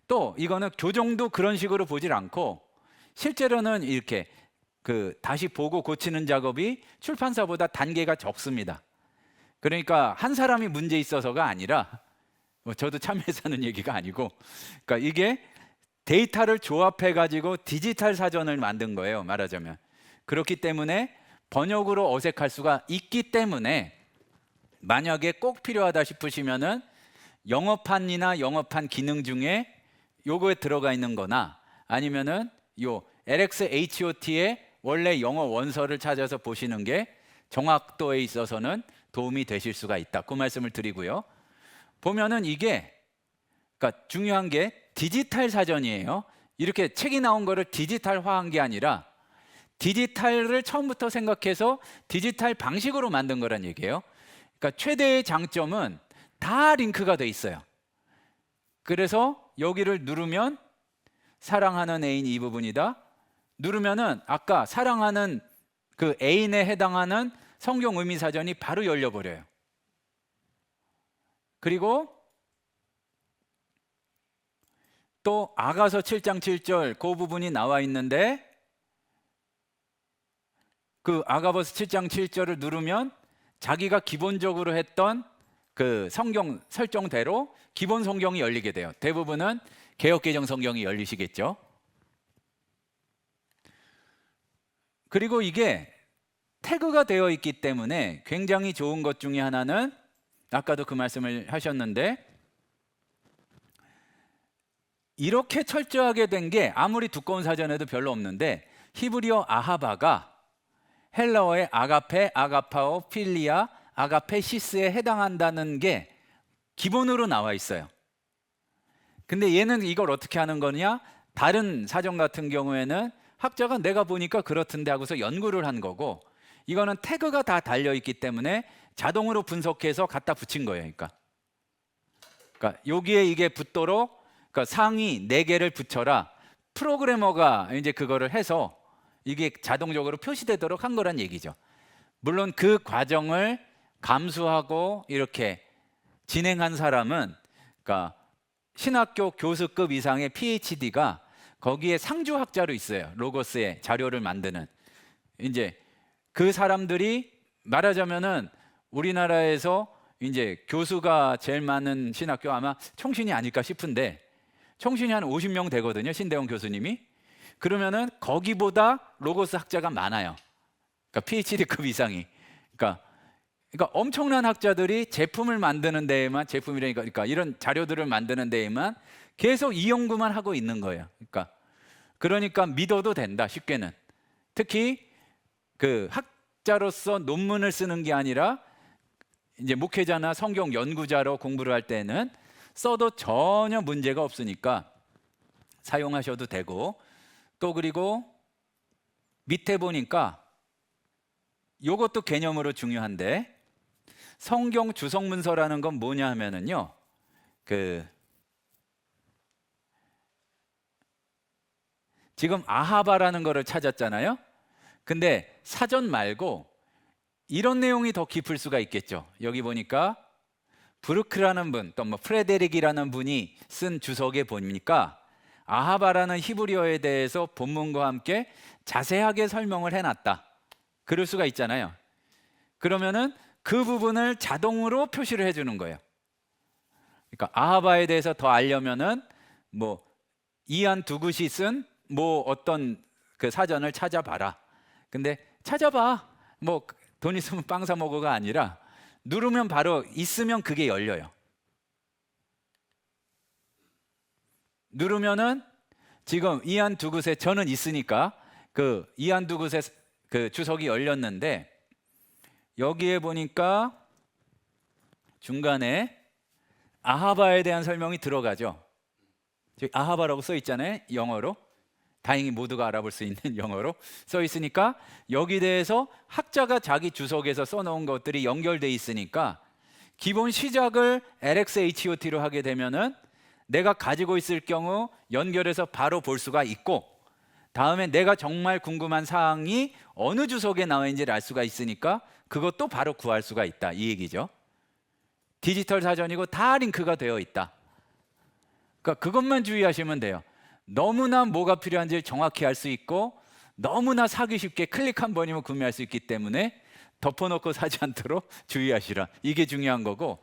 또 이거는 교정도 그런 식으로 보질 않고, 실제로는 이렇게 그 다시 보고 고치는 작업이 출판사보다 단계가 적습니다. 그러니까 한 사람이 문제 있어서가 아니라, 뭐 저도 참여해서 하는 얘기가 아니고, 그러니까 이게 데이터를 조합해 가지고 디지털 사전을 만든 거예요, 말하자면. 그렇기 때문에 번역으로 어색할 수가 있기 때문에, 만약에 꼭 필요하다 싶으시면은 영어판이나 영어판 기능 중에 요거에 들어가 있는 거나, 아니면은 요 LXHOT의 원래 영어 원서를 찾아서 보시는 게 정확도에 있어서는 도움이 되실 수가 있다. 그 말씀을 드리고요. 보면은 이게, 그러니까 중요한 게 디지털 사전이에요. 이렇게 책이 나온 거를 디지털화한 게 아니라 디지털을 처음부터 생각해서 디지털 방식으로 만든 거란 얘기예요. 그러니까 최대의 장점은 다 링크가 돼 있어요. 그래서 여기를 누르면 사랑하는 애인 이 부분이다. 누르면은 아까 사랑하는 그 애인에 해당하는 성경 의미 사전이 바로 열려버려요. 그리고 또 아가서 7장 7절 그 부분이 나와 있는데 그 아가버스 7장 7절을 누르면 자기가 기본적으로 했던 그 성경 설정대로 기본 성경이 열리게 돼요. 대부분은 개역개정 성경이 열리시겠죠. 그리고 이게 태그가 되어 있기 때문에 굉장히 좋은 것 중에 하나는 아까도 그 말씀을 하셨는데 이렇게 철저하게 된 게 아무리 두꺼운 사전에도 별로 없는데 히브리어 아하바가 헬라어의 아가페, 아가파오, 필리아, 아가페시스에 해당한다는 게 기본으로 나와 있어요. 근데 얘는 이걸 어떻게 하는 거냐? 다른 사전 같은 경우에는 학자가 내가 보니까 그렇던데 하고서 연구를 한 거고 이거는 태그가 다 달려있기 때문에 자동으로 분석해서 갖다 붙인 거예요. 그러니까 여기에 이게 붙도록 그러니까 상위 4개를 붙여라. 프로그래머가 이제 그거를 해서 이게 자동적으로 표시되도록 한 거란 얘기죠. 물론 그 과정을 감수하고 이렇게 진행한 사람은 그러니까 신학교 교수급 이상의 PhD가 거기에 상주학자로 있어요. 로고스의 자료를 만드는. 이제 그 사람들이 말하자면은 우리나라에서 이제 교수가 제일 많은 신학교 아마 청신이 아닐까 싶은데 청신이 한 50명 되거든요. 신대원 교수님이. 그러면은 거기보다 로고스 학자가 많아요. 그러니까 PhD급 이상이. 그러니까 엄청난 학자들이 제품을 만드는 데에만 그러니까 이런 자료들을 만드는 데에만 계속 이 연구만 하고 있는 거예요. 그러니까 믿어도 된다. 쉽게는. 특히 그 학자로서 논문을 쓰는 게 아니라 이제 목회자나 성경 연구자로 공부를 할 때는 써도 전혀 문제가 없으니까 사용하셔도 되고 또 그리고 밑에 보니까 이것도 개념으로 중요한데 성경 주석 문서라는 건 뭐냐 하면은요 지금 아하바라는 거를 찾았잖아요. 근데 사전 말고 이런 내용이 더 깊을 수가 있겠죠. 여기 보니까 브루크라는 분, 또 뭐 프레데릭이라는 분이 쓴 주석에 보니까 아하바라는 히브리어에 대해서 본문과 함께 자세하게 설명을 해놨다. 그럴 수가 있잖아요. 그러면은 그 부분을 자동으로 표시를 해주는 거예요. 그러니까 아하바에 대해서 더 알려면은 뭐 이안 두굿이 쓴 뭐 어떤 그 사전을 찾아봐라. 근데 찾아봐. 뭐 돈 있으면 빵 사 먹어가 아니라 누르면 바로 있으면 그게 열려요. 누르면은 지금 이안 두굿에 저는 있으니까 그 이안 두굿에 그 주석이 열렸는데 여기에 보니까 중간에 아하바에 대한 설명이 들어가죠. 아하바라고 써 있잖아요. 영어로. 다행히 모두가 알아볼 수 있는 영어로 써 있으니까 여기 대해서 학자가 자기 주석에서 써놓은 것들이 연결돼 있으니까 기본 시작을 LXHOT로 하게 되면은 내가 가지고 있을 경우 연결해서 바로 볼 수가 있고 다음에 내가 정말 궁금한 사항이 어느 주석에 나와 있는지를 알 수가 있으니까 그것도 바로 구할 수가 있다 이 얘기죠. 디지털 사전이고 다 링크가 되어 있다. 그러니까 그것만 주의하시면 돼요. 너무나 뭐가 필요한지 정확히 알 수 있고 너무나 사기 쉽게 클릭 한 번이면 구매할 수 있기 때문에 덮어놓고 사지 않도록 주의하시라. 이게 중요한 거고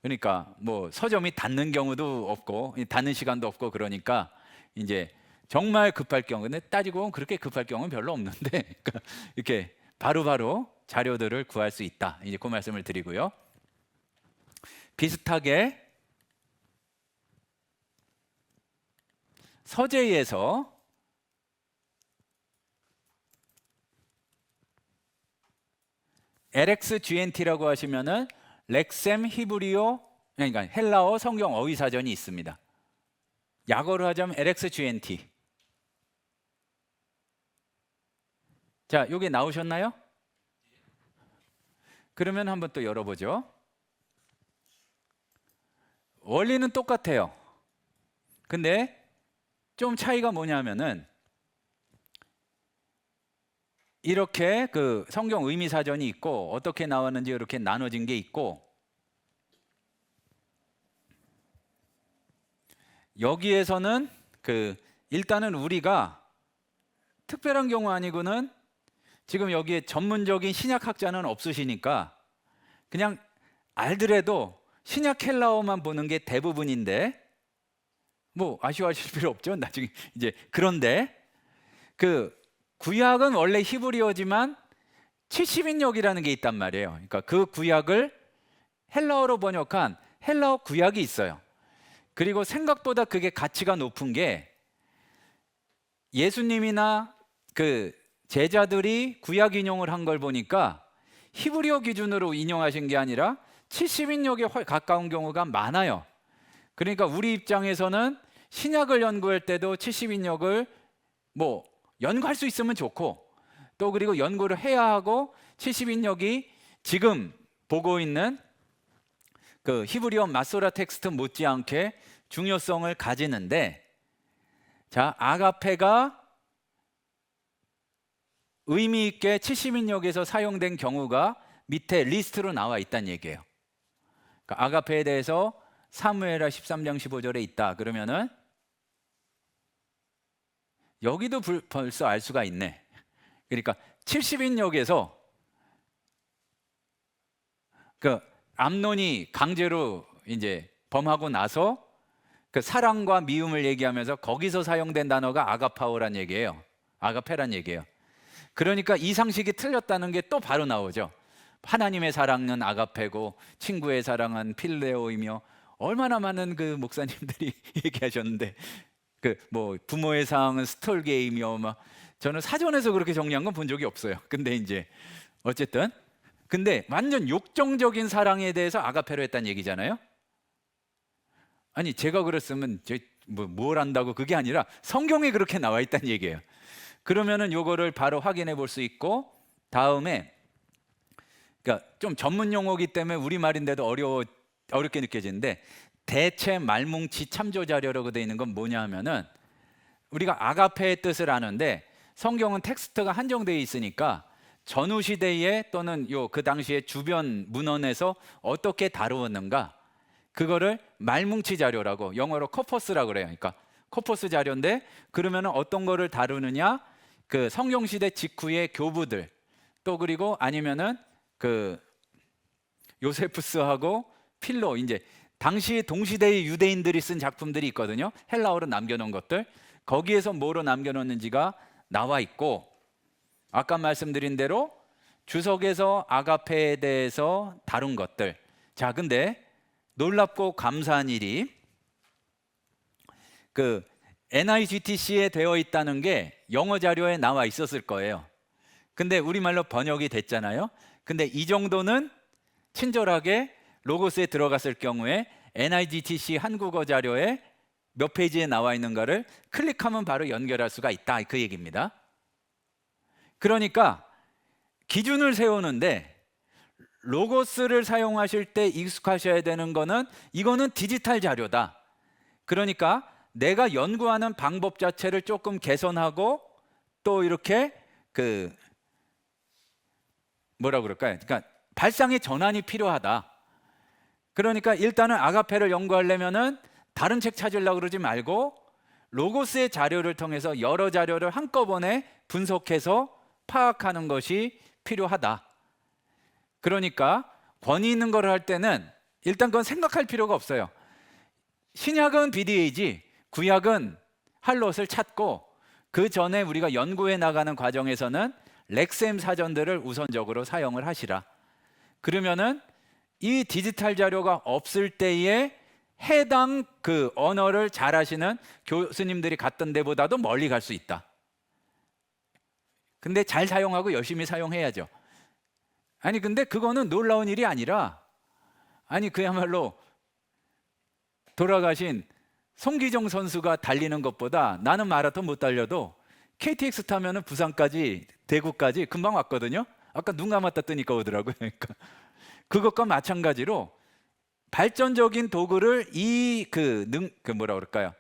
그러니까 뭐 서점이 닫는 경우도 없고 닫는 시간도 없고 그러니까 이제 정말 급할 경우 근데 따지고 보면 그렇게 급할 경우는 별로 없는데 그러니까 이렇게 바로바로 자료들을 구할 수 있다. 이제 그 말씀을 드리고요. 비슷하게 서재에서 LXGNT라고 하시면은 렉셈 히브리어 그러니까 헬라어 성경 어휘 사전이 있습니다. 약어로 하자면 LXGNT. 자, 여기 나오셨나요? 그러면 한번 또 열어보죠. 원리는 똑같아요. 근데 좀 차이가 뭐냐면은 이렇게 그 성경 의미 사전이 있고 어떻게 나왔는지 이렇게 나눠진 게 있고, 여기에서는 그 일단은 우리가 특별한 경우 아니고는 지금 여기에 전문적인 신약학자는 없으시니까 그냥 알더라도 신약 헬라어만 보는 게 대부분인데, 뭐 아쉬워하실 필요 없죠. 나중에 이제 그런데 그 구약은 원래 히브리어지만 70인역이라는 게 있단 말이에요. 그러니까 그 구약을 헬라어로 번역한 헬라어 구약이 있어요. 그리고 생각보다 그게 가치가 높은 게, 예수님이나 그 제자들이 구약 인용을 한 걸 보니까 히브리어 기준으로 인용하신 게 아니라 70인역에 가까운 경우가 많아요. 그러니까 우리 입장에서는 신약을 연구할 때도 70인역을 뭐 연구할 수 있으면 좋고, 또 그리고 연구를 해야 하고 70인역이 지금 보고 있는 그 히브리어 마소라 텍스트 못지않게 중요성을 가지는데, 자, 아가페가 의미 있게 70인역에서 사용된 경우가 밑에 리스트로 나와 있다는 얘기예요. 그러니까 아가페에 대해서 사무엘하 13장 15절에 있다. 그러면은 여기도 벌써 알 수가 있네. 그러니까 70인역에서 그 암논이 강제로 이제 범하고 나서 그 사랑과 미움을 얘기하면서 거기서 사용된 단어가 아가파오란 얘기예요. 아가페란 얘기예요. 그러니까 이 상식이 틀렸다는 게 또 바로 나오죠. 하나님의 사랑은 아가페고 친구의 사랑은 필레오이며, 얼마나 많은 그 목사님들이 얘기하셨는데, 그 뭐 부모의 사랑은 스톨게이며, 막 저는 사전에서 그렇게 정리한 건 본 적이 없어요. 근데 이제 어쨌든 근데 완전 욕정적인 사랑에 대해서 아가페로 했다는 얘기잖아요. 아니 제가 그랬으면 뭘 안다고, 그게 아니라 성경에 그렇게 나와 있다는 얘기예요. 그러면은 요거를 바로 확인해 볼 수 있고, 다음에 그러니까 좀 전문 용어이기 때문에 우리말인데도 어렵게 느껴지는데, 대체 말뭉치 참조 자료라고 되어 있는 건 뭐냐 하면은, 우리가 아가페의 뜻을 아는데 성경은 텍스트가 한정되어 있으니까 전후 시대에 또는 요 그 당시에 주변 문헌에서 어떻게 다루었는가, 그거를 말뭉치 자료라고, 영어로 코퍼스라고 그래요. 그러니까 코퍼스 자료인데, 그러면은 어떤 거를 다루느냐, 그 성경 시대 직후의 교부들, 또 그리고 아니면은 그 요세푸스하고 필로, 이제 당시 동시대의 유대인들이 쓴 작품들이 있거든요. 헬라어로 남겨놓은 것들, 거기에서 뭐로 남겨놓는지가 나와 있고, 아까 말씀드린 대로 주석에서 아가페에 대해서 다룬 것들. 자, 근데 놀랍고 감사한 일이, 그 NIGTC에 되어 있다는 게 영어 자료에 나와 있었을 거예요. 근데 우리말로 번역이 됐잖아요. 근데 이 정도는 친절하게 로고스에 들어갔을 경우에 NIGTC 한국어 자료에 몇 페이지에 나와 있는가를 클릭하면 바로 연결할 수가 있다, 그 얘기입니다. 그러니까 기준을 세우는데 로고스를 사용하실 때 익숙하셔야 되는 거는, 이거는 디지털 자료다. 그러니까 내가 연구하는 방법 자체를 조금 개선하고, 또 이렇게 그 뭐라 그럴까요? 그러니까 발상의 전환이 필요하다. 그러니까 일단은 아가페를 연구하려면은 다른 책 찾으려고 그러지 말고 로고스의 자료를 통해서 여러 자료를 한꺼번에 분석해서 파악하는 것이 필요하다. 그러니까 권위 있는 걸 할 때는 일단 그건 생각할 필요가 없어요. 신약은 BDA지, 구약은 할롯을 찾고, 그 전에 우리가 연구해 나가는 과정에서는 렉셈 사전들을 우선적으로 사용을 하시라. 그러면은 이 디지털 자료가 없을 때에 해당 그 언어를 잘 하시는 교수님들이 갔던 데보다도 멀리 갈 수 있다. 근데 잘 사용하고 열심히 사용해야죠. 아니 근데 그거는 놀라운 일이 아니라, 아니 그야말로 돌아가신 송기정 선수가 달리는 것보다, 나는 마라톤 못 달려도 KTX 타면은 부산까지 대구까지 금방 왔거든요. 아까 눈 감았다 뜨니까 오더라고요. 그러니까 그것과 마찬가지로 발전적인 도구를 뭐라 그럴까요?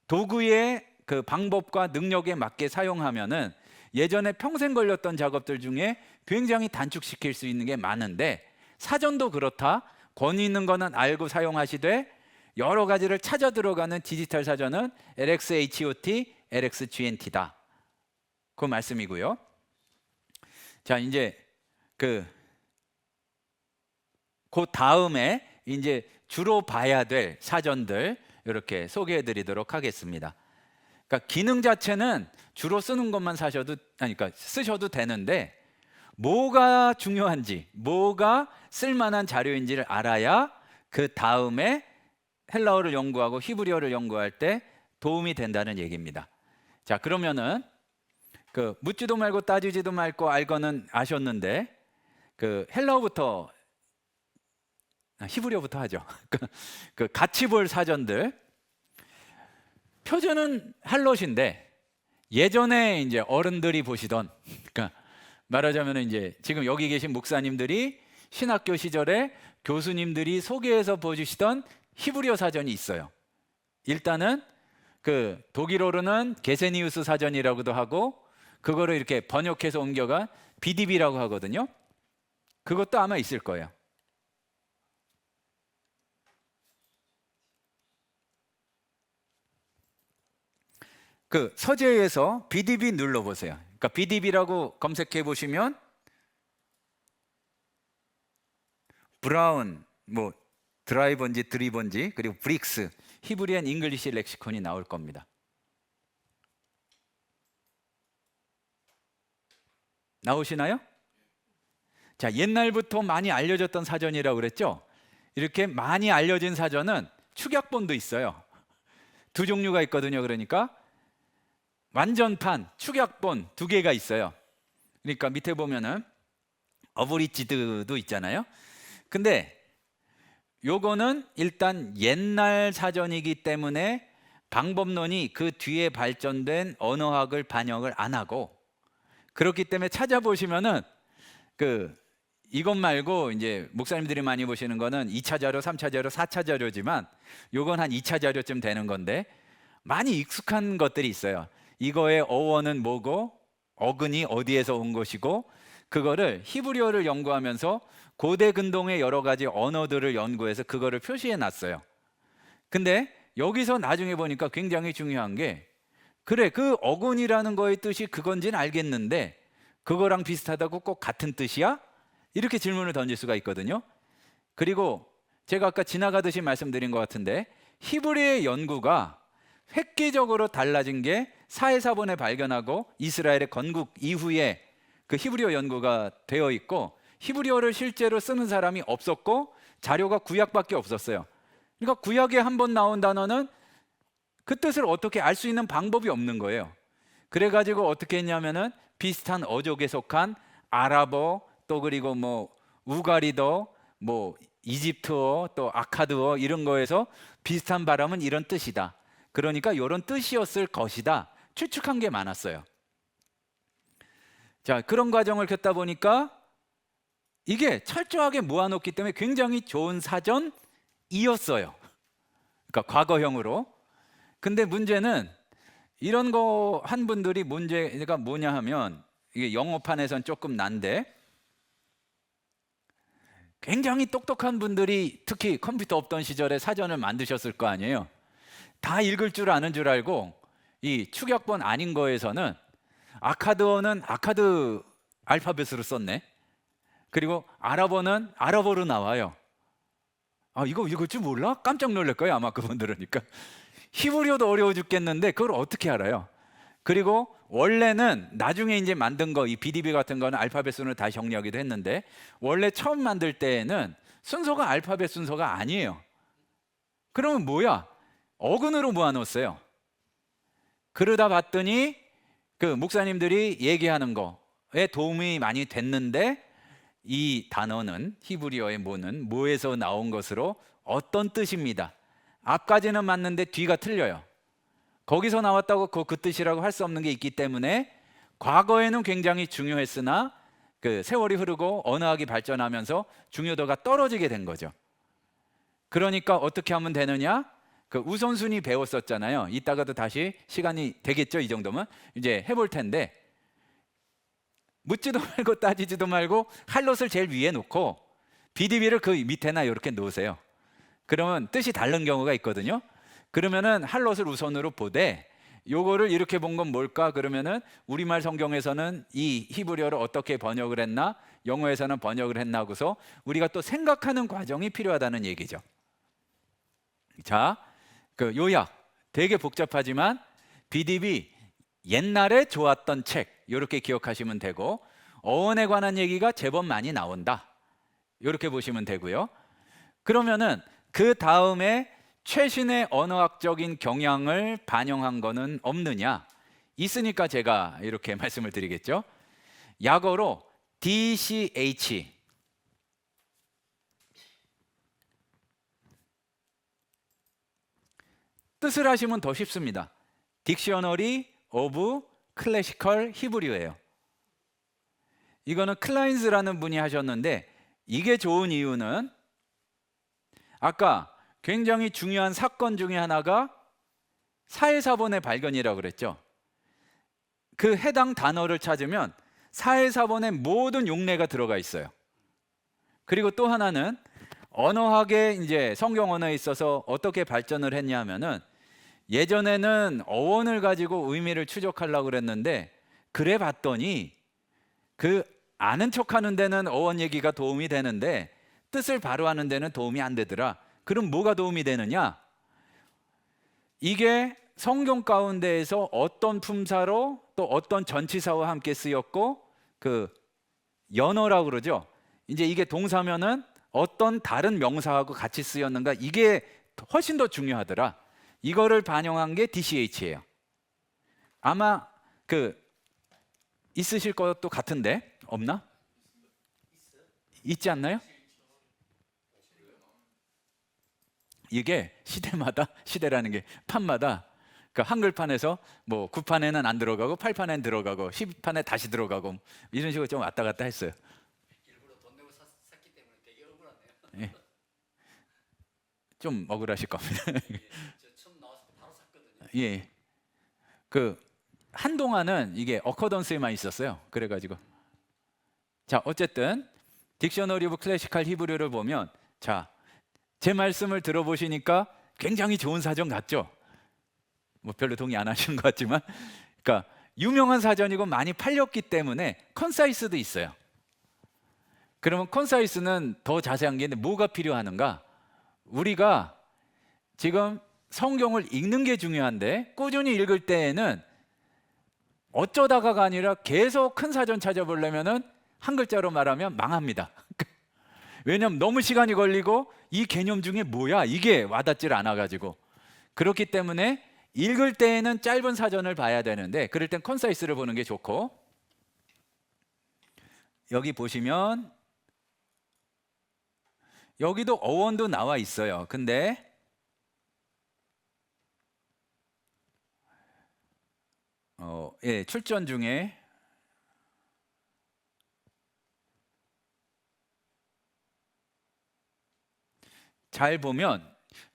도구의 그 방법과 능력에 맞게 사용하면은 예전에 평생 걸렸던 작업들 중에 굉장히 단축시킬 수 있는 게 많은데, 사전도 그렇다. 권위 있는 거는 알고 사용하시되 여러 가지를 찾아 들어가는 디지털 사전은 LXHOT, LXGNT다. 그 말씀이고요. 자, 이제 그 다음에 이제 주로 봐야 될 사전들 이렇게 소개해 드리도록 하겠습니다. 그러니까 기능 자체는 주로 쓰는 것만 그러니까 쓰셔도 되는데, 뭐가 중요한지, 뭐가 쓸만한 자료인지를 알아야 그 다음에 헬라어를 연구하고 히브리어를 연구할 때 도움이 된다는 얘기입니다. 자, 그러면은 그 묻지도 말고 따지지도 말고 알고는 아셨는데, 그 헬라어부터 히브리어부터 하죠. 그 같이 볼 사전들. 표준은 할롯인데 예전에 이제 어른들이 보시던, 그러니까 말하자면 이제 지금 여기 계신 목사님들이 신학교 시절에 교수님들이 소개해서 보여주시던 히브리어 사전이 있어요. 일단은 그 독일어로는 게세니우스 사전이라고도 하고, 그거를 이렇게 번역해서 옮겨간 BDB라고 하거든요. 그것도 아마 있을 거예요. 그 서재에서 BDB 눌러보세요. 그러니까 BDB라고 검색해 보시면 브라운, 뭐 드라이번지, 드리번지, 그리고 브릭스, 히브리 앤 잉글리시 렉시콘이 나올 겁니다. 나오시나요? 자, 옛날부터 많이 알려졌던 사전이라고 그랬죠? 이렇게 많이 알려진 사전은 축약본도 있어요. 두 종류가 있거든요. 그러니까 완전판, 축약본 두 개가 있어요. 그러니까 밑에 보면은 어브리지드도 있잖아요. 근데 요거는 일단 옛날 사전이기 때문에 방법론이 그 뒤에 발전된 언어학을 반영을 안 하고, 그렇기 때문에 찾아보시면은 이것 말고 이제 목사님들이 많이 보시는 거는 2차 자료, 3차 자료, 4차 자료지만 요건 한 2차 자료쯤 되는 건데, 많이 익숙한 것들이 있어요. 이거의 어원은 뭐고 어근이 어디에서 온 것이고, 그거를 히브리어를 연구하면서 고대 근동의 여러 가지 언어들을 연구해서 그거를 표시해 놨어요. 근데 여기서 나중에 보니까 굉장히 중요한 게, 그래 그 어근이라는 거의 뜻이 그건지는 알겠는데 그거랑 비슷하다고 꼭 같은 뜻이야? 이렇게 질문을 던질 수가 있거든요. 그리고 제가 아까 지나가듯이 말씀드린 것 같은데, 히브리의 연구가 획기적으로 달라진 게 4.14번에 발견하고 이스라엘의 건국 이후에 그 히브리어 연구가 되어 있고, 히브리어를 실제로 쓰는 사람이 없었고 자료가 구약밖에 없었어요. 그러니까 구약에 한 번 나온 단어는 그 뜻을 어떻게 알 수 있는 방법이 없는 거예요. 그래가지고 어떻게 했냐면은 비슷한 어족에 속한 아랍어, 또 그리고 뭐 우가리더, 뭐 이집트어, 또 아카드어 이런 거에서 비슷한 발음은 이런 뜻이다, 그러니까 이런 뜻이었을 것이다 추측한 게 많았어요. 자, 그런 과정을 겪다 보니까 이게 철저하게 모아놓기 때문에 굉장히 좋은 사전이었어요. 그러니까 과거형으로. 근데 문제는 이런 거 한 분들이 문제가 뭐냐 하면, 이게 영어판에선 조금 난데, 굉장히 똑똑한 분들이 특히 컴퓨터 없던 시절에 사전을 만드셨을 거 아니에요. 다 읽을 줄 아는 줄 알고 이 축약본 아닌 거에서는 아카드어는 아카드 알파벳으로 썼네. 그리고 아랍어는 아랍어로 나와요. 아, 이거 읽을 줄 몰라? 깜짝 놀랄 거예요 아마 그분들은. 그러니까 히브리어도 어려워 죽겠는데 그걸 어떻게 알아요? 그리고 원래는 나중에 이제 만든 거, 이 BDB 같은 거는 알파벳 순으로 다시 정리하기도 했는데, 원래 처음 만들 때에는 순서가 알파벳 순서가 아니에요. 그러면 뭐야? 어근으로 모아놓았어요. 그러다 봤더니 그 목사님들이 얘기하는 거에 도움이 많이 됐는데, 이 단어는 히브리어의 뭐는 뭐에서 나온 것으로 어떤 뜻입니다. 앞까지는 맞는데 뒤가 틀려요. 거기서 나왔다고 그 뜻이라고 할 수 없는 게 있기 때문에 과거에는 굉장히 중요했으나 그 세월이 흐르고 언어학이 발전하면서 중요도가 떨어지게 된 거죠. 그러니까 어떻게 하면 되느냐? 그 우선순위 배웠었잖아요. 이따가도 다시 시간이 되겠죠. 이 정도면 이제 해볼 텐데, 묻지도 말고 따지지도 말고 할롯을 제일 위에 놓고 BDB를 그 밑에나 이렇게 놓으세요. 그러면 뜻이 다른 경우가 있거든요. 그러면은 할롯을 우선으로 보되 요거를 이렇게 본 건 뭘까? 그러면은 우리말 성경에서는 이 히브리어를 어떻게 번역을 했나? 영어에서는 번역을 했나 하고서 우리가 또 생각하는 과정이 필요하다는 얘기죠. 자, 그 요약 되게 복잡하지만 BDB 옛날에 좋았던 책 이렇게 기억하시면 되고, 어원에 관한 얘기가 제법 많이 나온다 이렇게 보시면 되고요. 그러면은 그 다음에 최신의 언어학적인 경향을 반영한 거는 없느냐? 있으니까 제가 이렇게 말씀을 드리겠죠. 약어로 DCH, 뜻을 하시면 더 쉽습니다. 딕셔너리 오브 클래시컬 히브리어예요. 이거는 클라인즈라는 분이 하셨는데, 이게 좋은 이유는 아까 굉장히 중요한 사건 중에 하나가 사해사본의 발견이라고 그랬죠. 그 해당 단어를 찾으면 사해사본의 모든 용례가 들어가 있어요. 그리고 또 하나는 언어학의 이제 성경 언어에 있어서 어떻게 발전을 했냐면은, 예전에는 어원을 가지고 의미를 추적하려고 그랬는데, 그래 봤더니 그 아는 척하는 데는 어원 얘기가 도움이 되는데 뜻을 바로 하는 데는 도움이 안 되더라. 그럼 뭐가 도움이 되느냐? 이게 성경 가운데에서 어떤 품사로 또 어떤 전치사와 함께 쓰였고, 그 연어라고 그러죠. 이제 이게 동사면은 어떤 다른 명사하고 같이 쓰였는가, 이게 훨씬 더 중요하더라. 이거를 반영한 게 DCH예요. 아마 그 있으실 것도 같은데 없나? 있지 않나요? 이게 시대마다, 시대라는 게 판마다, 그 한글판에서 뭐 9판에는 안 들어가고 8판에는 들어가고 10판에 다시 들어가고 이런 식으로 좀 왔다 갔다 했어요. 일부러 돈 내고 샀기 때문에 되게 억울하네요. 예. 좀 억울하실 겁니다. 저 처음 나왔을 때 바로 샀거든요. 예. 그 한동안은 이게 어커던스에만 있었어요. 그래가지고 자, 어쨌든 딕셔너리 오브 클래시컬 히브리어를 보면, 자, 제 말씀을 들어보시니까 굉장히 좋은 사전 같죠? 뭐 별로 동의 안 하시는 것 같지만, 그러니까 유명한 사전이고 많이 팔렸기 때문에 컨사이스도 있어요. 그러면 컨사이스는 더 자세한 게 있는데 뭐가 필요하는가? 우리가 지금 성경을 읽는 게 중요한데, 꾸준히 읽을 때에는 어쩌다가가 아니라 계속 큰 사전 찾아보려면은 한 글자로 말하면 망합니다. 왜냐하면 너무 시간이 걸리고 이 개념 중에 뭐야 이게 와닿질 않아가지고. 그렇기 때문에 읽을 때에는 짧은 사전을 봐야 되는데, 그럴 땐 컨사이스를 보는 게 좋고, 여기 보시면 여기도 어원도 나와 있어요. 근데 예, 출전 중에 잘 보면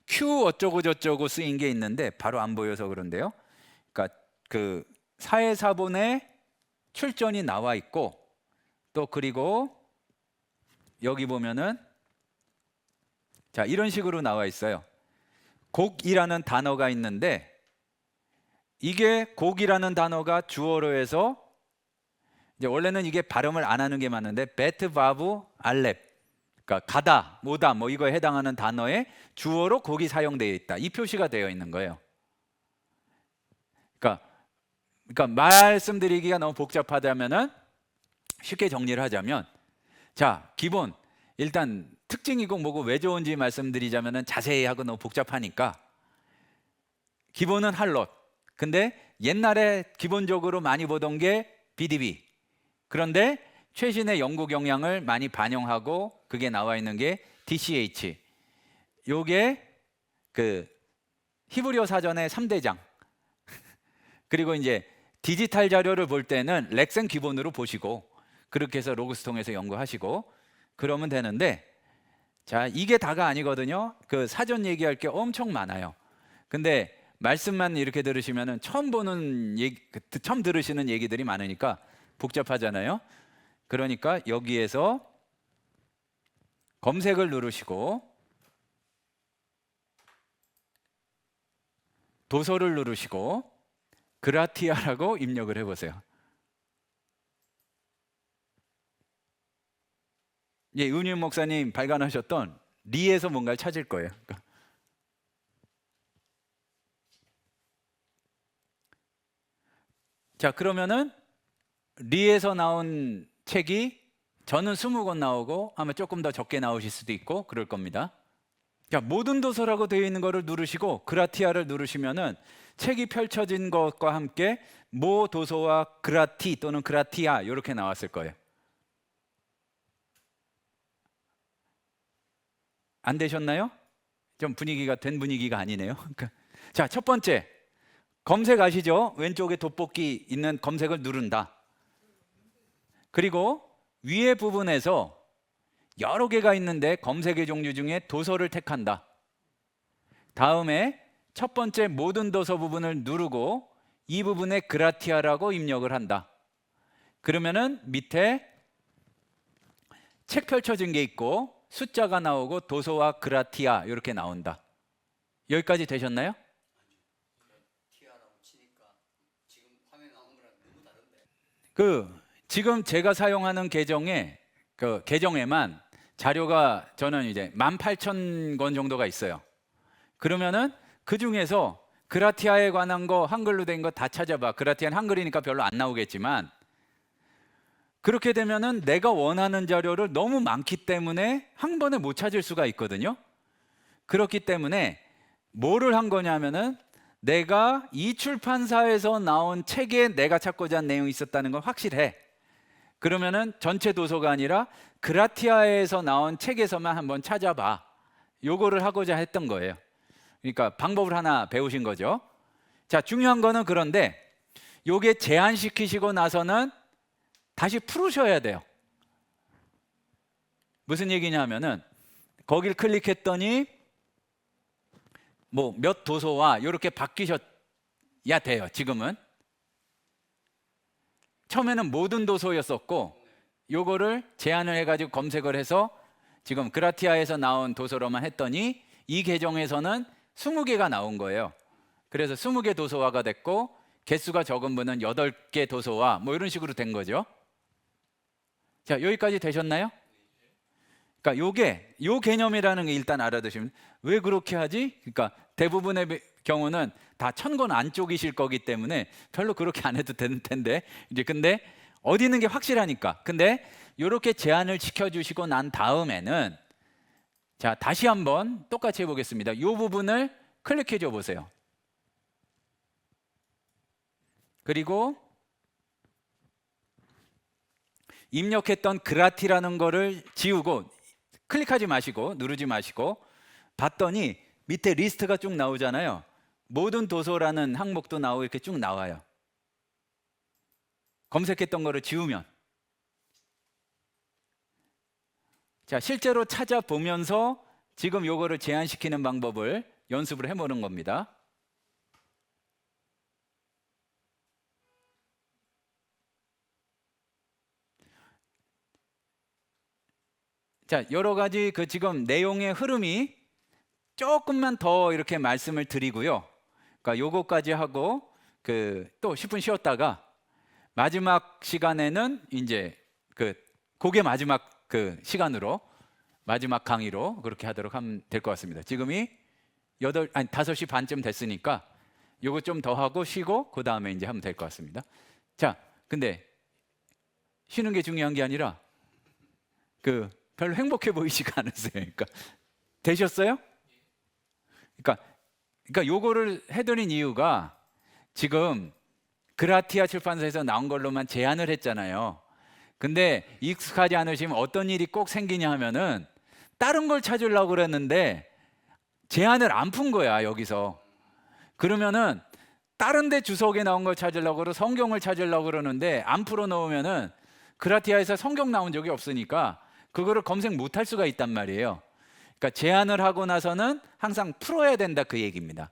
Q 어쩌고 저쩌고 쓰인 게 있는데 바로 안 보여서 그런데요. 그러니까 그 사해사본에 출전이 나와 있고, 또 그리고 여기 보면은 자, 이런 식으로 나와 있어요. 곡이라는 단어가 있는데, 이게 곡이라는 단어가 주어로 해서 이제 원래는 이게 발음을 안 하는 게 맞는데 베트 바브 알렙, 그러니까 가다, 모다 뭐 이거에 해당하는 단어에 주어로 곡이 사용되어 있다, 이 표시가 되어 있는 거예요. 그러니까 말씀드리기가 너무 복잡하다면은 쉽게 정리를 하자면, 자, 기본 일단 특징이고 뭐고 왜 좋은지 말씀드리자면은 자세히 하고 너무 복잡하니까, 기본은 할롯. 근데 옛날에 기본적으로 많이 보던 게 BDB. 그런데 최신의 연구 경향을 많이 반영하고 그게 나와 있는 게 DCH. 요게 그 히브리어 사전의 3대장. 그리고 이제 디지털 자료를 볼 때는 렉센 기본으로 보시고 그렇게 해서 로그스통해서 연구하시고 그러면 되는데, 자, 이게 다가 아니거든요. 그 사전 얘기할 게 엄청 많아요. 근데 말씀만 이렇게 들으시면은 처음 들으시는 얘기들이 많으니까 복잡하잖아요. 그러니까 여기에서 검색을 누르시고 도서를 누르시고 그라티아라고 입력을 해보세요. 예, 은윤 목사님 발간하셨던 리에서 뭔가를 찾을 거예요. 자, 그러면은 리에서 나온 책이 저는 20권 나오고 아마 조금 더 적게 나오실 수도 있고 그럴 겁니다. 자, 모든 도서라고 되어 있는 거를 누르시고 그라티아를 누르시면은 책이 펼쳐진 것과 함께 모 도서와 그라티 또는 그라티아 이렇게 나왔을 거예요. 안 되셨나요? 좀 분위기가 된 분위기가 아니네요. 자, 첫 번째 검색 아시죠? 왼쪽에 돋보기 있는 검색을 누른다. 그리고 위에 부분에서 여러 개가 있는데 검색의 종류 중에 도서를 택한다. 다음에 첫 번째 모든 도서 부분을 누르고 이 부분에 그라티아라고 입력을 한다. 그러면은 밑에 책 펼쳐진 게 있고 숫자가 나오고 도서와 그라티아 이렇게 나온다. 여기까지 되셨나요? 티아라고 치니까 지금 화면 나온 거랑 너무 다른데. 지금 제가 사용하는 계정에만 자료가 저는 이제 18,000권 정도가 있어요. 그러면은 그 중에서 그라티아에 관한 거 한글로 된 거 다 찾아봐. 그라티아는 한글이니까 별로 안 나오겠지만 그렇게 되면은 내가 원하는 자료를 너무 많기 때문에 한 번에 못 찾을 수가 있거든요. 그렇기 때문에 뭐를 한 거냐면은 내가 이 출판사에서 나온 책에 내가 찾고자 한 내용이 있었다는 건 확실해. 그러면은 전체 도서가 아니라 그라티아에서 나온 책에서만 한번 찾아봐. 요거를 하고자 했던 거예요. 그러니까 방법을 하나 배우신 거죠. 자, 중요한 거는 그런데 요게 제한시키시고 나서는 다시 풀으셔야 돼요. 무슨 얘기냐면은 거길 클릭했더니 뭐 몇 도서와 이렇게 바뀌셔야 돼요. 지금은 처음에는 모든 도서였었고 요거를 제한을 해가지고 검색을 해서 지금 그라티아에서 나온 도서로만 했더니 이 계정에서는 20개가 나온 거예요. 그래서 20개 도서화가 됐고 개수가 적은 분은 8개 도서화 뭐 이런 식으로 된 거죠. 자, 여기까지 되셨나요? 그러니까 요 개념이라는 게 일단 알아두시면 왜 그렇게 하지? 그러니까 대부분의 경우는 다 1000권 안쪽이실 거기 때문에 별로 그렇게 안 해도 되는 텐데 이제 근데 어디 있는 게 확실하니까. 근데 이렇게 제한을 지켜주시고 난 다음에는 자, 다시 한번 똑같이 해보겠습니다. 이 부분을 클릭해 줘 보세요. 그리고 입력했던 그라티라는 거를 지우고 클릭하지 마시고 누르지 마시고 봤더니 밑에 리스트가 쭉 나오잖아요. 모든 도서라는 항목도 나오고 이렇게 쭉 나와요. 검색했던 거를 지우면. 자, 실제로 찾아보면서 지금 요거를 제한시키는 방법을 연습을 해보는 겁니다. 자, 여러 가지 지금 내용의 흐름이 조금만 더 이렇게 말씀을 드리고요. 그러니까 요거까지 하고 또 10분 쉬었다가 마지막 시간에는 이제 그게 마지막 시간으로 마지막 강의로 그렇게 하도록 하면 될 것 같습니다. 지금이 5시 반쯤 됐으니까 요거 좀 더 하고 쉬고 그 다음에 이제 하면 될 것 같습니다. 자, 근데 쉬는 게 중요한 게 아니라 별로 행복해 보이지가 않으세요. 그러니까 되셨어요? 그러니까 요거를 해드린 이유가 지금 그라티아 출판사에서 나온 걸로만 제한을 했잖아요. 근데 익숙하지 않으시면 어떤 일이 꼭 생기냐 하면은 다른 걸 찾으려고 그랬는데 제한을 안 푼 거야, 여기서. 그러면은 다른 데 주석에 나온 걸 찾으려고 그러고 성경을 찾으려고 그러는데 안 풀어놓으면은 그라티아에서 성경 나온 적이 없으니까 그거를 검색 못할 수가 있단 말이에요. 그러니까 제안을 하고 나서는 항상 풀어야 된다 그 얘기입니다.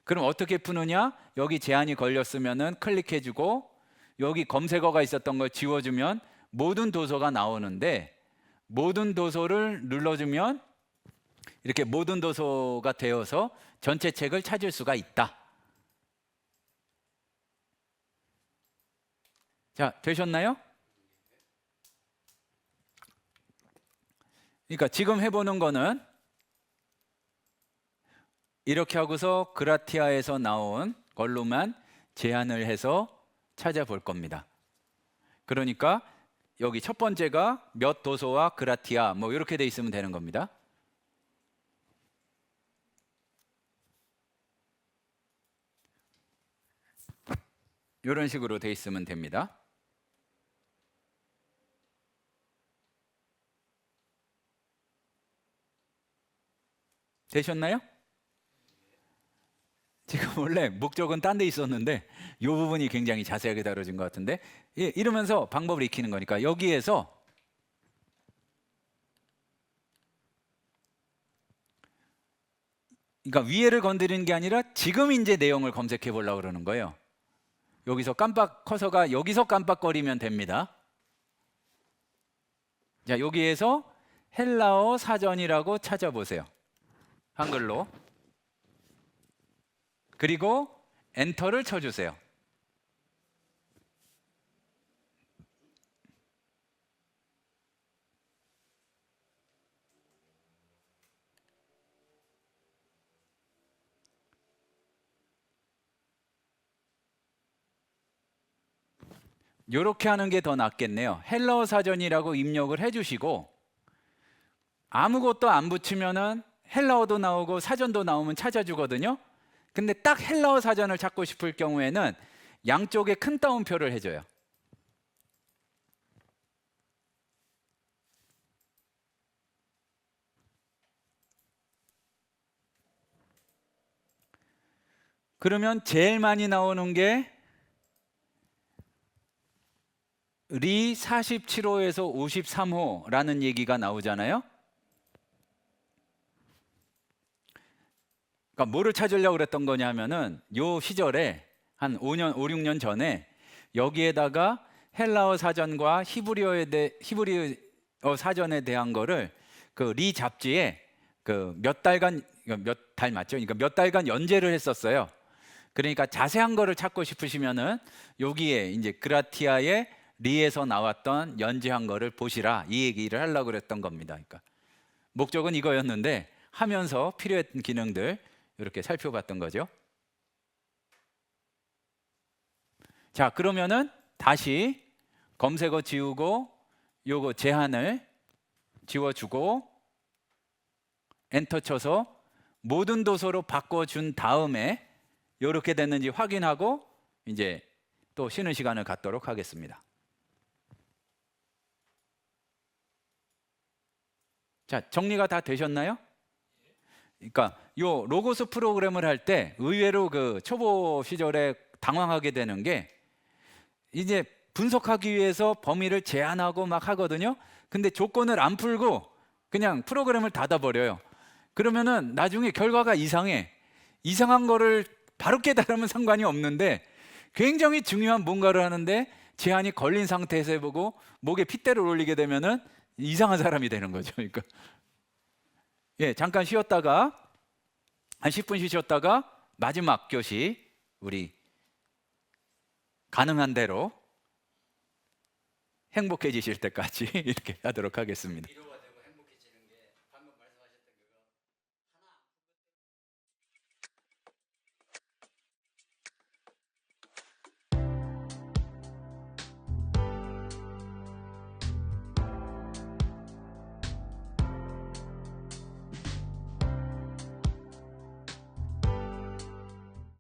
그럼 어떻게 푸느냐? 여기 제한이 걸렸으면은 클릭해주고 여기 검색어가 있었던 걸 지워주면 모든 도서가 나오는데, 모든 도서를 눌러주면 이렇게 모든 도서가 되어서 전체 책을 찾을 수가 있다. 자, 되셨나요? 그러니까 지금 해보는 거는 이렇게 하고서 그라티아에서 나온 걸로만 제안을 해서 찾아볼 겁니다. 그러니까 여기 첫 번째가 몇 도서와 그라티아 뭐 이렇게 돼 있으면 되는 겁니다. 이런 식으로 돼 있으면 됩니다. 되셨나요? 지금 원래 목적은 딴 데 있었는데 이 부분이 굉장히 자세하게 다뤄진 것 같은데, 예, 이러면서 방법을 익히는 거니까 여기에서 그러니까 위에를 건드리는 게 아니라 지금 이제 내용을 검색해 보려고 그러는 거예요. 여기서 커서가 여기서 깜빡거리면 됩니다. 자, 여기에서 헬라어 사전이라고 찾아보세요. 한글로. 그리고 엔터를 쳐주세요. 이렇게 하는 게 더 낫겠네요. 헬라어 사전이라고 입력을 해주시고 아무것도 안 붙이면은 헬라어도 나오고 사전도 나오면 찾아주거든요. 근데 딱 헬라어 사전을 찾고 싶을 경우에는 양쪽에 큰 따옴표를 해줘요. 그러면 제일 많이 나오는 게 리 47호에서 53호라는 얘기가 나오잖아요. 그러니까 뭐를 찾으려고 그랬던 거냐면은 요 시절에 한 5, 6년 전에 여기에다가 헬라어 사전과 히브리어 사전에 대한 거를 그 리 잡지에 그 몇 달간, 몇 달 맞죠? 그러니까 몇 달간 연재를 했었어요. 그러니까 자세한 거를 찾고 싶으시면은 여기에 이제 그라티아의 리에서 나왔던 연재한 거를 보시라 이 얘기를 하려고 그랬던 겁니다. 그러니까 목적은 이거였는데 하면서 필요했던 기능들 이렇게 살펴봤던 거죠. 자, 그러면은 다시 검색어 지우고 요거 제한을 지워주고 엔터 쳐서 모든 도서로 바꿔준 다음에 이렇게 됐는지 확인하고 이제 또 쉬는 시간을 갖도록 하겠습니다. 자, 정리가 다 되셨나요? 그러니까 요 로고스 프로그램을 할 때 의외로 그 초보 시절에 당황하게 되는 게 이제 분석하기 위해서 범위를 제한하고 막 하거든요. 근데 조건을 안 풀고 그냥 프로그램을 닫아버려요. 그러면은 나중에 결과가 이상해. 이상한 거를 바로 깨달으면 상관이 없는데 굉장히 중요한 뭔가를 하는데 제한이 걸린 상태에서 해보고 목에 핏대를 올리게 되면은 이상한 사람이 되는 거죠. 그러니까 예, 잠깐 쉬었다가 한 10분 쉬셨다가 마지막 교시 우리 가능한 대로 행복해지실 때까지 이렇게 하도록 하겠습니다.